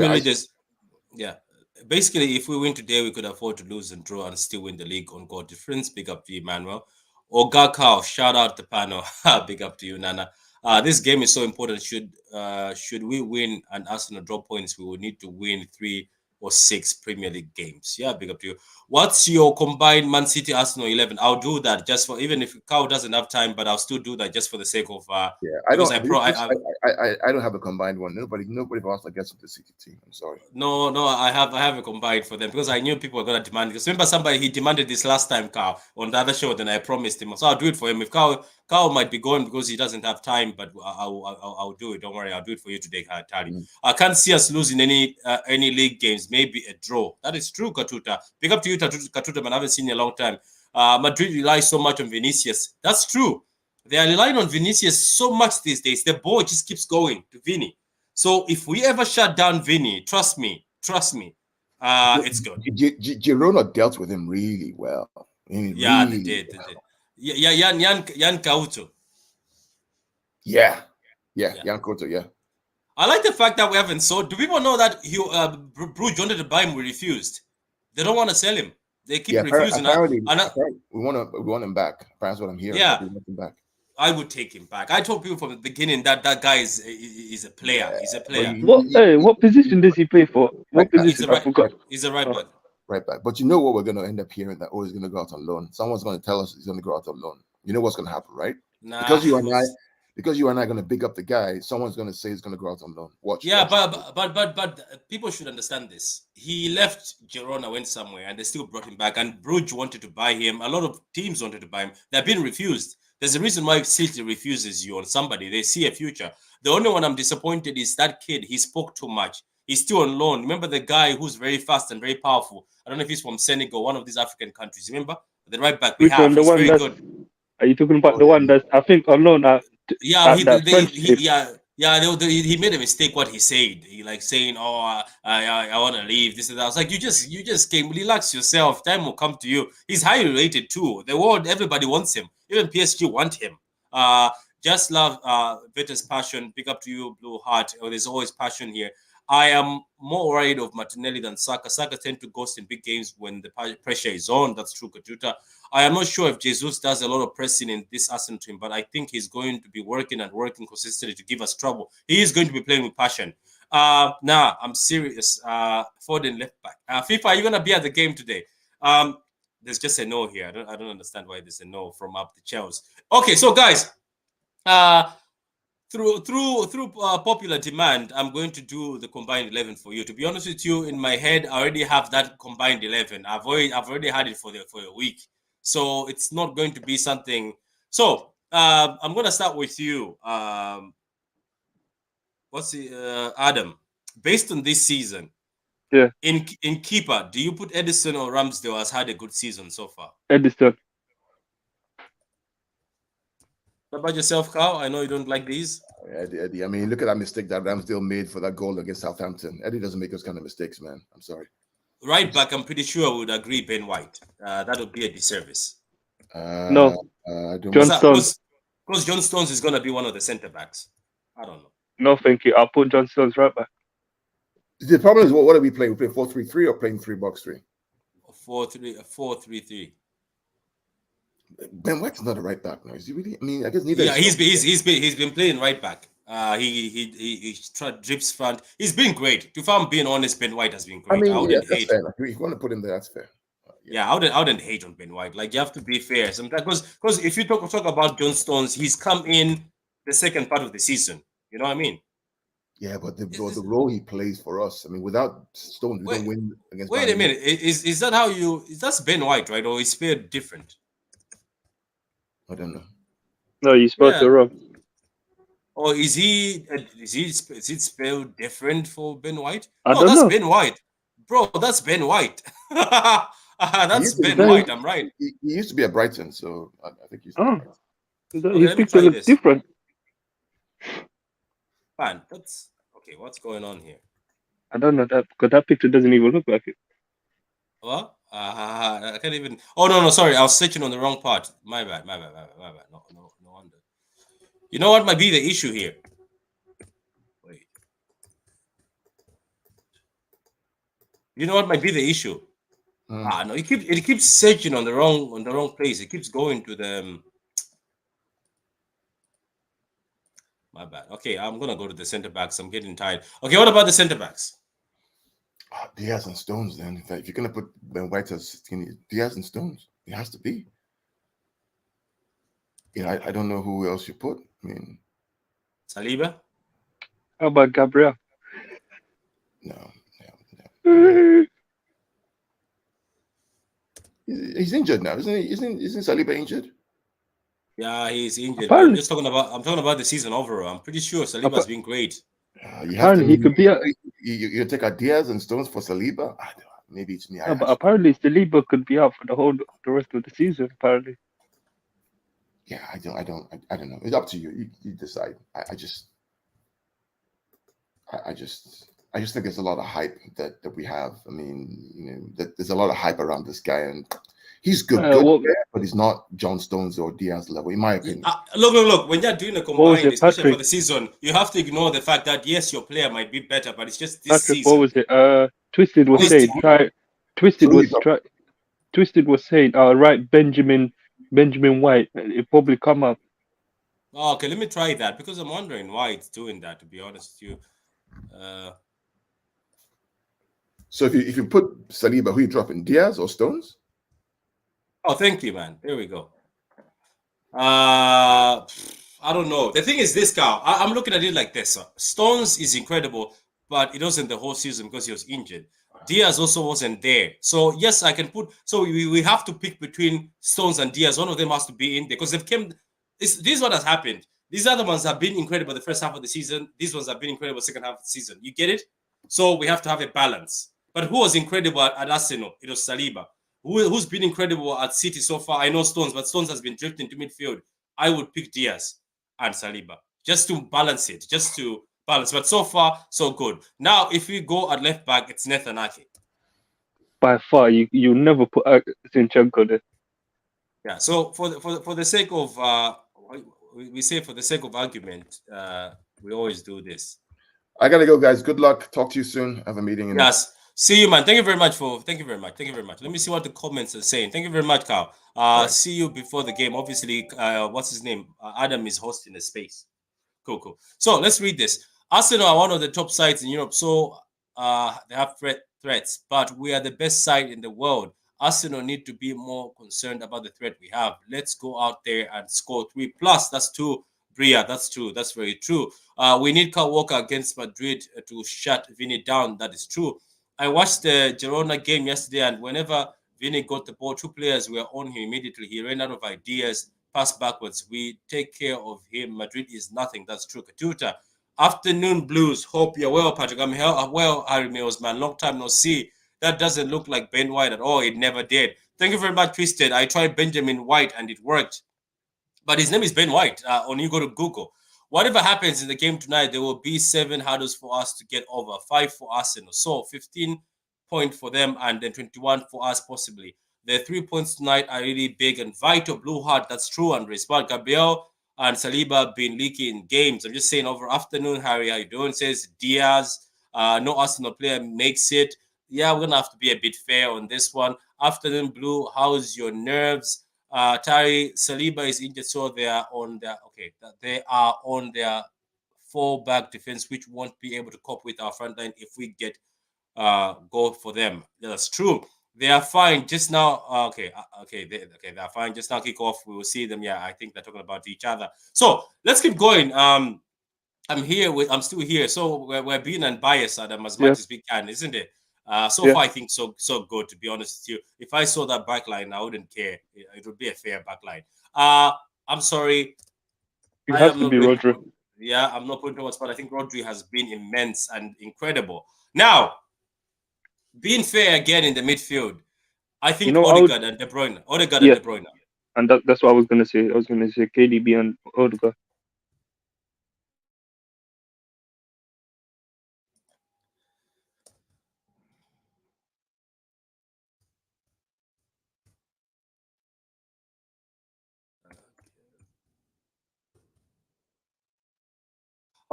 basically, if we win today, we could afford to lose and draw and still win the league on goal difference. Big up to you, Manuel. Ogakao, shout out the panel. Big up to you, Nana. This game is so important. Should we win and Arsenal draw points, we will need to win 3 or 6 Premier League games. Yeah, big up to you. What's your combined Man City Arsenal 11? I'll do that just for, even if Carl doesn't have time, but I'll still do that just for the sake of. I don't have a combined one. Nobody from Arsenal gets with the City team. I'm sorry. No, I have a combined for them, because I knew people were gonna demand. Because remember, he demanded this last time, Carl, on the other show. Then I promised him, so I'll do it for him. If Carl might be going because he doesn't have time, but I'll do it. Don't worry, I'll do it for you today, Tali. I can't see us losing any league games. Maybe a draw. That is true, Katuta. Big up to you, Katuta, man. I haven't seen you in a long time. Madrid relies so much on Vinicius. That's true. They are relying on Vinicius so much these days. The ball just keeps going to Vini. So if we ever shut down Vini, trust me, it's good. Girona dealt with him really well. They did. Yeah, Jan Couto. Yeah, Jan Couto, yeah. I like the fact that we haven't sold. Do people know that Bruges wanted to buy him? We refused. They don't want to sell him. They keep refusing. Apparently, we want him back. That's what I'm hearing. Yeah, we want him back. I would take him back. I told people from the beginning that guy is a player. Yeah. He's a player. What position does he play for? What position? I forgot. He's a right back. Right back. But you know what we're going to end up hearing? That he's going to go out on loan. Someone's going to tell us he's going to go out on loan. You know what's going to happen, right? Nah, because you and I are going to big up the guy. Someone's going to say he's going to go out on loan. Watch. But people should understand this. He left Girona, went somewhere, and they still brought him back. And Bruges wanted to buy him. A lot of teams wanted to buy him. They've been refused. There's a reason why City refuses you on somebody. They see a future. The only one I'm disappointed is that kid. He spoke too much. He's still on loan. Remember the guy who's very fast and very powerful? I don't know if he's from Senegal, one of these African countries. Remember? The right back we have. He's very good. Are you talking about the one that's, I think, on loan? Yeah, he made a mistake. What he said, he like saying, "Oh, I want to leave." This and that. I was like, you just came. Relax yourself. Time will come to you. He's highly rated too. The world, everybody wants him. Even PSG want him. Just love Vetter's passion. Big up to you, Blue Heart. Oh, there's always passion here. I am more worried of Martinelli than Saka. Saka tend to ghost in big games when the pressure is on. That's true, Kajuta. I am not sure if Jesus does a lot of pressing in this Arsenal team, but I think he's going to be working consistently to give us trouble. He is going to be playing with passion. Nah, I'm serious. Foden left back. FIFA, are you gonna be at the game today? There's just a no here. I don't understand why there's a no from up the Chelsea. Okay, so guys, through popular demand, I'm going to do the combined 11 for you. To be honest with you, in my head, I already have that combined 11. I've already had it for a week, so it's not going to be something. So I'm going to start with you. What's the Adam? Based on this season, Yeah. In keeper, do you put Edison or Ramsdale has had a good season so far? Edison. What about yourself, Carl? I know you don't like these. Eddie. I mean, look at that mistake that Ramsdale made for that goal against Southampton. Eddie doesn't make those kind of mistakes, man. I'm sorry. Right back, I'm pretty sure I would agree Ben White. That would be a disservice. No. I don't John Stones. Because John Stones is going to be one of the centre backs. I don't know. No, thank you. I'll put John Stones right back. The problem is, what are we playing? We play 4-3-3 or playing 3-box-3? 4-3-3. Ben White's not a right back now. Is he really? I mean, I guess neither. Yeah, he's been playing right back. He tried drips front. He's been great. If I'm being honest, Ben White has been great. I mean, wouldn't that's hate. fair. Like, if you want to put him there, that's fair. I wouldn't hate on Ben White. Like, you have to be fair sometimes, because if you talk about John Stones, he's come in the second part of the season. You know what I mean? Yeah, but the role he plays for us, I mean, without Stones, we don't win against. Wait a minute, is that how you? That's Ben White, right? Or is Spear different? I don't know. No, you spelled it wrong. Or is it spelled different for Ben White? I don't know. Ben White, bro. That's Ben White. That's Ben White. I'm right. He used to be at Brighton, so I think he's. His picture looks different. Man, that's okay. What's going on here? I don't know that, because that picture doesn't even look like it. What? I can't even. Oh no, sorry. I was searching on the wrong part. My bad. No wonder. You know what might be the issue here? Wait. You know what might be the issue? No, it keeps searching on the wrong place. It keeps going to the. My bad. Okay, I'm gonna go to the centre backs. I'm getting tired. Okay, what about the centre backs? Diaz and Stones. Then, in fact, if you're gonna put Ben White as Diaz and Stones, it has to be. You know, I don't know who else you put. I mean, Saliba. How about Gabriel? No. He's injured now, isn't he? Isn't Saliba injured? Yeah, he's injured. I'm talking about the season overall. I'm pretty sure Saliba's been great. He could be. You take out Diaz and Stones for Saliba. Maybe it's me. But apparently Saliba could be out for the rest of the season. Apparently. Yeah, I don't know. It's up to you. You decide. I just think there's a lot of hype that we have. I mean, you know, that there's a lot of hype around this guy, and he's good, but he's not John Stones or Diaz level, in my opinion. Look. When you're doing a combined, especially for the season, you have to ignore the fact that yes, your player might be better, but it's just this season. What was it? Twisted was saying. Twisted was saying. Right, Benjamin White. It probably come up. Oh, okay, let me try that, because I'm wondering why it's doing that. To be honest with you. So if you put Saliba, who you dropping, Diaz or Stones? Oh, thank you, man. There we go. I don't know. The thing is this, Carl. I'm looking at it like this. Stones is incredible, but it wasn't the whole season because he was injured. Diaz also wasn't there. So yes, I can put. So we have to pick between Stones and Diaz. One of them has to be in there because they've came. This is what has happened. These other ones have been incredible the first half of the season. These ones have been incredible second half of the season. You get it? So we have to have a balance. But who was incredible at Arsenal? It was Saliba. Who's been incredible at City so far? I know Stones, but Stones has been drifting to midfield. I would pick Diaz and Saliba. just to balance it, just to balance. But so far, so good. Now, if we go at left back, it's Nathan Ake. By far, you never put Zinchenko there. Yeah. So for the sake of we say for the sake of argument, we always do this. I gotta go, guys. Good luck. Talk to you soon. Have a meeting. Yes. See you, man. Thank you very much. Thank you very much. Let me see what the comments are saying. Thank you very much, Carl. Right. See you before the game. Obviously, what's his name? Adam is hosting a space. Cool. So let's read this. Arsenal are one of the top sides in Europe, so they have threats, but we are the best side in the world. Arsenal need to be more concerned about the threat we have. Let's go out there and score 3+. That's 2. Bria, that's true. That's very true. We need Kyle Walker against Madrid to shut Vini down. That is true. I watched the Girona game yesterday, and whenever Vini got the ball, 2 players were on him immediately. He ran out of ideas, pass backwards. We take care of him. Madrid is nothing. That's true. Katuta. Afternoon blues. Hope you're well, Patrick. I'm well, Harry Mills, man. Long time no see. That doesn't look like Ben White at all. It never did. Thank you very much, Twisted. I tried Benjamin White, and it worked. But his name is Ben White. When you go to Google, whatever happens in the game tonight, there will be 7 hurdles for us to get over, 5 for Arsenal. So 15 points for them, and then 21 for us possibly. The 3 points tonight are really big and vital. Blue Heart, that's true, Andres. But Gabriel and Saliba have been leaking games. I'm just saying, over afternoon, Harry, how you doing? Says Diaz. No Arsenal player makes it. Yeah, we're going to have to be a bit fair on this one. Afternoon Blue, how's your nerves? Tari Saliba is injured, so they are on their 4-back defense, which won't be able to cope with our front line if we get goal for them. That's true. They are fine just now. They are fine just now. Kick off. We will see them. Yeah, I think they're talking about each other. So let's keep going. I'm still here. So we're being unbiased, Adam, as much as we can, isn't it? So far, I think so good, to be honest with you. If I saw that backline, I wouldn't care. It would be a fair backline. I'm sorry. It has to be Rodri. Yeah, I'm not putting too much, but I think Rodri has been immense and incredible. Now, being fair again in the midfield, I think Odegaard and De Bruyne. Odegaard and De Bruyne. And that's what I was going to say. I was going to say KDB and Odegaard.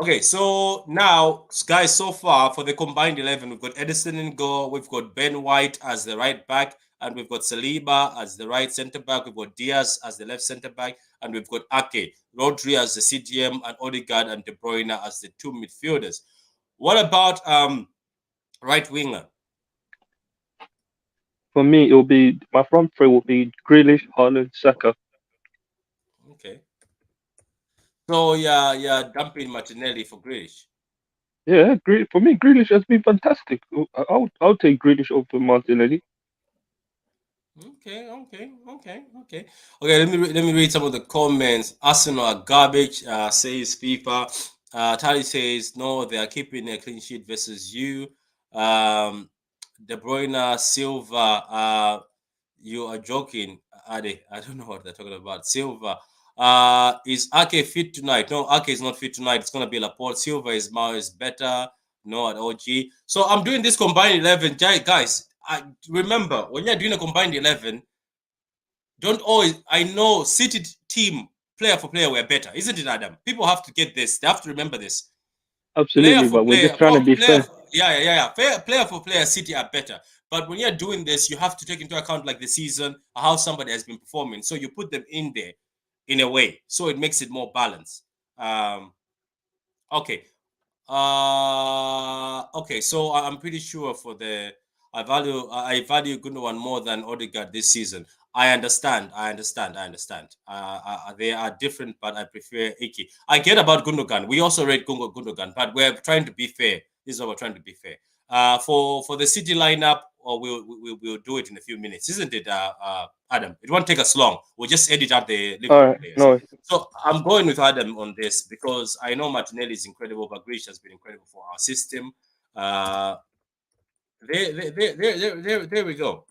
Okay, so now, guys, so far for the combined 11, we've got Edison in goal, we've got Ben White as the right back, and we've got Saliba as the right centre back, we've got Diaz as the left centre back, and we've got Ake, Rodri as the CGM, and Odegaard and De Bruyne as the 2 midfielders. What about right winger? For me, it will be my front three will be Grealish, Haaland, Saka. Okay. So yeah, dumping Martinelli for Grealish. Yeah, for me, Grealish has been fantastic. I'll take Grealish over Martinelli. Okay. Let me read some of the comments. Arsenal are garbage, says FIFA. Tali says no, they are keeping a clean sheet versus you. De Bruyne, Silva, you are joking, Ade. I don't know what they're talking about. Silva. Is Ake fit tonight? No, Ake is not fit tonight. It's gonna be Laporte. Silva is better. No, at OG. So I'm doing this combined 11, guys. I remember when you're doing a combined 11, don't always. I know City team player for player we're better, isn't it, Adam? People have to get this. They have to remember this. Absolutely, but we're just trying to be fair. Yeah. Fair player for player, City are better. But when you're doing this, you have to take into account like the season, how somebody has been performing. So you put them in there in a way, so it makes it more balanced. Okay. Okay. So I'm pretty sure for the I value Gundogan more than Odegaard this season. I understand. They are different, but I prefer Iki. I get about Gundogan. We also rate Gundogan, but we're trying to be fair. This is what we're trying to be fair. For the City lineup, or we'll do it in a few minutes, isn't it, Adam? It won't take us long. We'll just edit out the Liverpool players. No. So I'm going with Adam on this because I know Martinelli is incredible, but Grealish has been incredible for our system. There we go.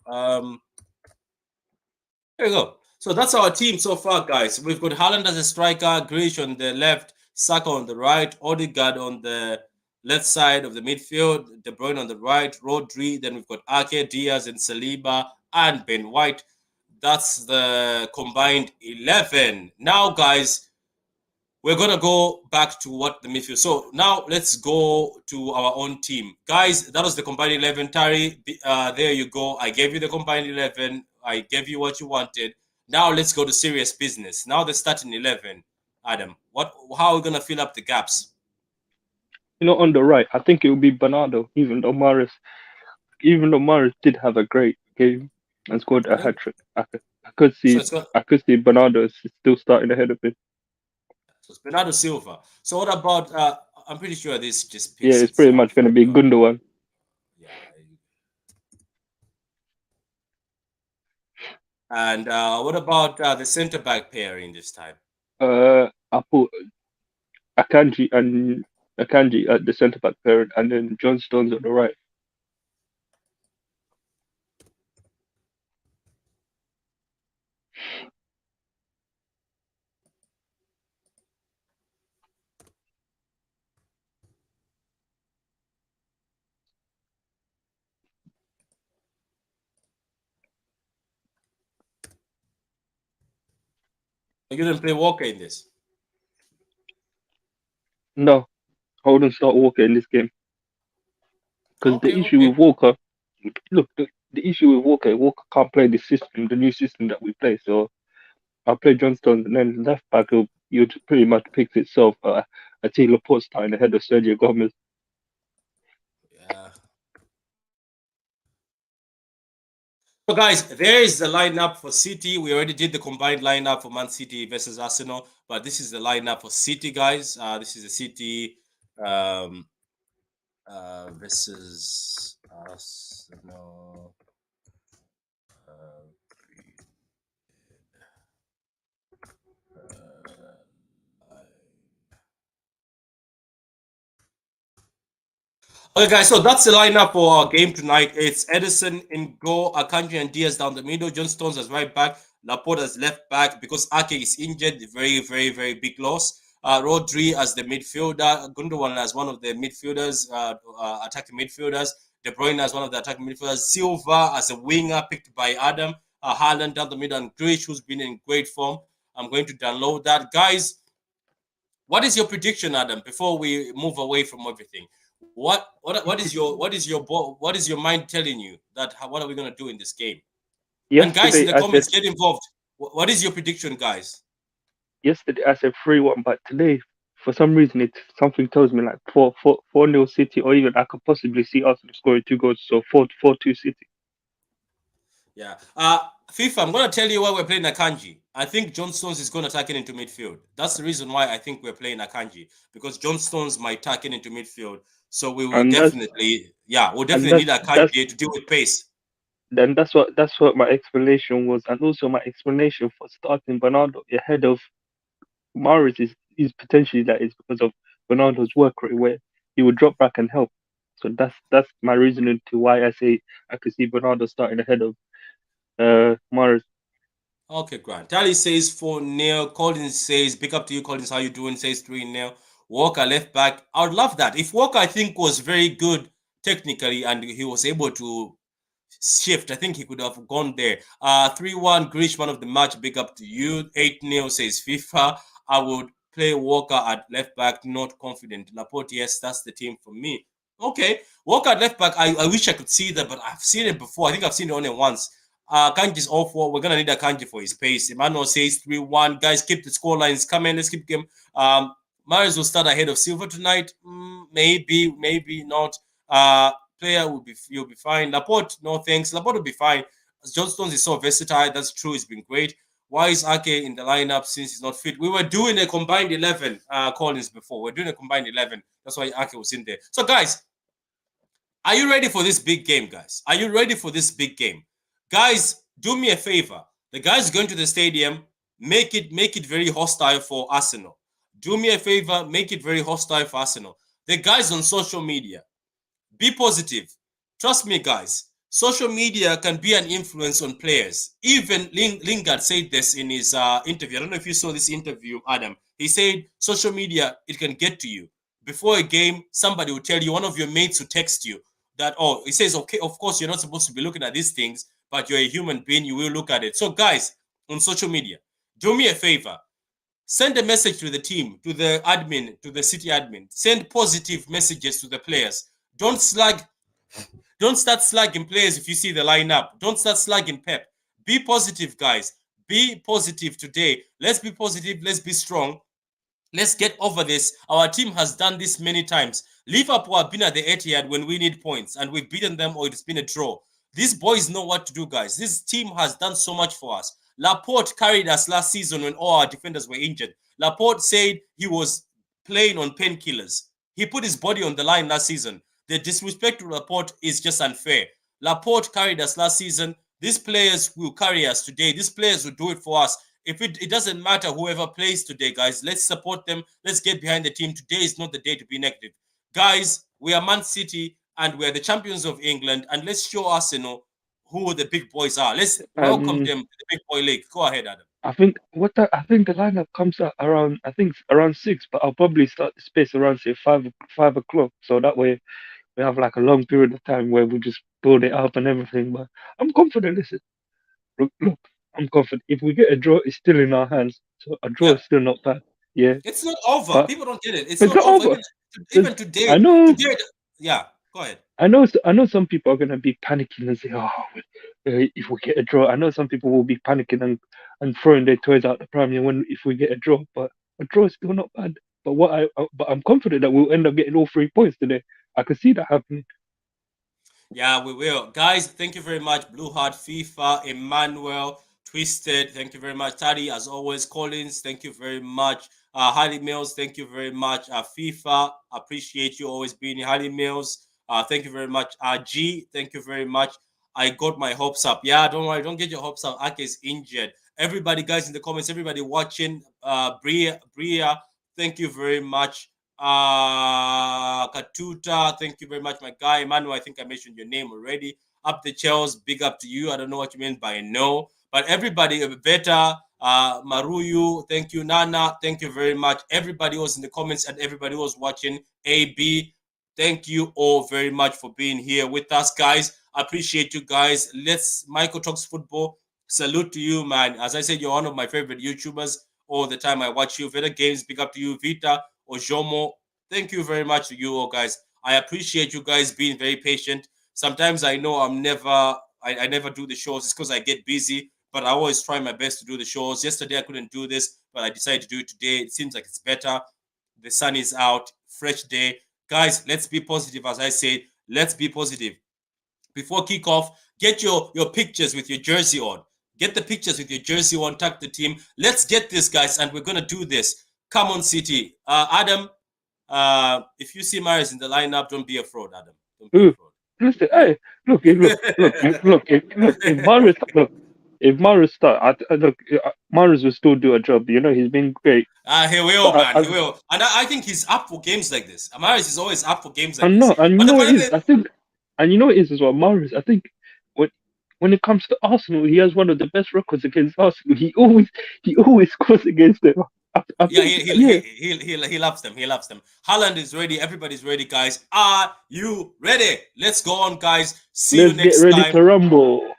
There we go. So that's our team so far, guys. We've got Haaland as a striker, Grealish on the left, Saka on the right, Odegaard on the left side of the midfield, De Bruyne on the right, Rodri. Then we've got Ake, Diaz, and Saliba, and Ben White. That's the combined 11. Now, guys, we're going to go back to what the midfield. So now let's go to our own team. Guys, that was the combined 11. Tari, there you go. I gave you the combined 11. I gave you what you wanted. Now let's go to serious business. Now the starting 11. Adam, how are we going to fill up the gaps? On the right, I think it would be Bernardo, even though Mahrez did have a great game and scored a hat trick. I could see Bernardo still starting ahead of him. So it's Bernardo Silva. So what about? I'm pretty sure this just picks. Yeah, it's pretty much going to be Gundogan. Yeah. And what about the centre back pairing this time? I put Akanji at the centre back pairing, and then John Stones on the right. You didn't play Walker in this? No, I wouldn't start Walker in this game. Because the issue with Walker, look, the issue with Walker can't play the new system that we play. So I'll play John Stones, and then left back, you'd pretty much pick itself. Attila Laporte starting ahead of Sergio Gomez. Yeah. So guys, there is the lineup for City. We already did the combined lineup for Man City versus Arsenal, but this is the lineup for City, guys. This is the City versus Arsenal. Okay, guys, so that's the lineup for our game tonight. It's Edison in goal, Akanji and Diaz down the middle, John Stones as right back, Laporte as left back because Ake is injured, very, very, very big loss. Rodri as the midfielder, Gundogan as one of the midfielders, attacking midfielders, De Bruyne as one of the attacking midfielders, Silva as a winger picked by Adam, Haaland down the middle, and Grealish, who's been in great form. I'm going to download that. Guys, what is your prediction, Adam, before we move away from everything? What is your mind telling you that what are we going to do in this game? And guys in the comments, get involved. What is your prediction, guys? Yesterday I said 3-1, but today for some reason something tells me like 4-0 City, or even I could possibly see Arsenal scoring 2 goals, so 4-2 City. Yeah. FIFA, I'm going to tell you why we're playing Akanji. I think John Stones is going to tack it into midfield. That's the reason why I think we're playing Akanji, because John Stones might tack it into midfield. So we will definitely need Akanji to deal with pace. Then that's what my explanation was, and also my explanation for starting Bernardo ahead of Mahrez is potentially that is because of Bernardo's work rate, where he would drop back and help. So that's my reasoning to why I say I could see Bernardo starting ahead of Mahrez. Okay, Grant. Tally says 4-0. Collins says, big up to you, Collins. How you doing? Says 3-0. Walker left back. I would love that. If Walker, I think, was very good technically and he was able to shift, I think he could have gone there. 3-1. Grealish, man of the match. Big up to you. 8-0 says FIFA. I would play Walker at left back. Not confident. Laporte, yes, that's the team for me. Okay. Walker at left back. I wish I could see that, but I've seen it before. I think I've seen it only once. Kanji's off. We're gonna need a Kanji for his pace. Emmanuel says 3-1. Guys, keep the score lines coming. Let's keep game. Mahrez will start ahead of Silva tonight. Maybe not. Player you'll be fine. Laporte, no thanks. Laporte will be fine. John Stones is so versatile. That's true. It's been great. Why is Ake in the lineup since he's not fit? We were doing a combined 11, Collins, before. We're doing a combined 11. That's why Ake was in there. So, guys, are you ready for this big game, guys? Are you ready for this big game? Guys, do me a favor. The guys going to the stadium, make it very hostile for Arsenal. Do me a favor, make it very hostile for Arsenal. The guys on social media, be positive. Trust me, guys. Social media can be an influence on players. Even Lingard said this in his interview. I don't know if you saw this interview, Adam. He said social media, it can get to you. Before a game, somebody will tell you, one of your mates will text you that, oh, he says, okay, of course, you're not supposed to be looking at these things, but you're a human being, you will look at it. So guys, on social media, do me a favor. Send a message to the team, to the admin, to the city admin. Send positive messages to the players. Don't start slugging players if you see the lineup. Don't start slugging Pep. Be positive, guys. Be positive today. Let's be positive. Let's be strong. Let's get over this. Our team has done this many times. Liverpool have been at the Etihad when we need points, and we've beaten them, or it's been a draw. These boys know what to do, guys. This team has done so much for us. Laporte carried us last season when all our defenders were injured. Laporte said he was playing on painkillers. He put his body on the line last season. The disrespect to Laporte is just unfair. Laporte carried us last season. These players will carry us today. These players will do it for us. If it doesn't matter whoever plays today, guys, let's support them. Let's get behind the team. Today is not the day to be negative. Guys, we are Man City and we're the champions of England. And let's show Arsenal who the big boys are. Let's welcome them to the big boy league. Go ahead, Adam. I think the lineup comes out around, I think around 6, but I'll probably start the space around say 5 o'clock. So that way we have like a long period of time where we just build it up and everything. But I'm confident. Listen, look, I'm confident. If we get a draw, it's still in our hands. So a draw is still not bad. Yeah, it's not over. But people don't get it. It's not over. Even today. I know. Today, yeah. Go ahead. I know some people are gonna be panicking and say, "Oh, if we get a draw." I know some people will be panicking and throwing their toys out the pram if we get a draw. But a draw is still not bad. But I'm confident that we'll end up getting all 3 points today. I can see that happening. Yeah, we will. Guys, thank you very much. Blue Heart, FIFA, Emmanuel, Twisted, thank you very much. Taddy, as always, Collins, thank you very much. Hardy Mills, thank you very much. FIFA, appreciate you always being here. Hardy Mills, thank you very much. G, thank you very much. I got my hopes up. Yeah, don't worry, don't get your hopes up. Ake is injured. Everybody, guys, in the comments, everybody watching, Bria, thank you very much. Katuta, thank you very much, my guy. Emmanuel, I think I mentioned your name already. Up the Chels, big up to you. I don't know what you mean by no, but everybody, better. Maruyu, thank you. Nana, thank you very much. Everybody was in the comments and everybody was watching. AB, thank you all very much for being here with us, guys. I appreciate you guys. Michael Talks Football. Salute to you, man. As I said, you're one of my favorite YouTubers. All the time I watch you. Vita Games, big up to you. Vita, Ojomo, thank you very much to you all, guys. I appreciate you guys being very patient. Sometimes I know I never do the shows. It's because I get busy, but I always try my best to do the shows. Yesterday I couldn't do this, but I decided to do it today. It seems like it's better. The sun is out, fresh day. Guys, let's be positive. As I said, let's be positive. Before kickoff, get your pictures with your jersey on. Get the pictures with your jersey on, tag the team. Let's get this, guys, and we're going to do this. Come on, City. Adam, if you see Maris in the lineup, don't be a fraud, Adam. Don't be a fraud. Listen, hey, if Maris start, Maris will still do a job. You know, he's been great. He will, man. He will. And I think he's up for games like this. Maris is always up for games like this. And you know what it is? I think, and you know what it is as well, Maris, I think when it comes to Arsenal, he has one of the best records against Arsenal. He always scores against them. He loves them. He loves them. Haaland is ready. Everybody's ready, guys. Are you ready? Let's go on, guys. See you next time. Let's get ready to rumble.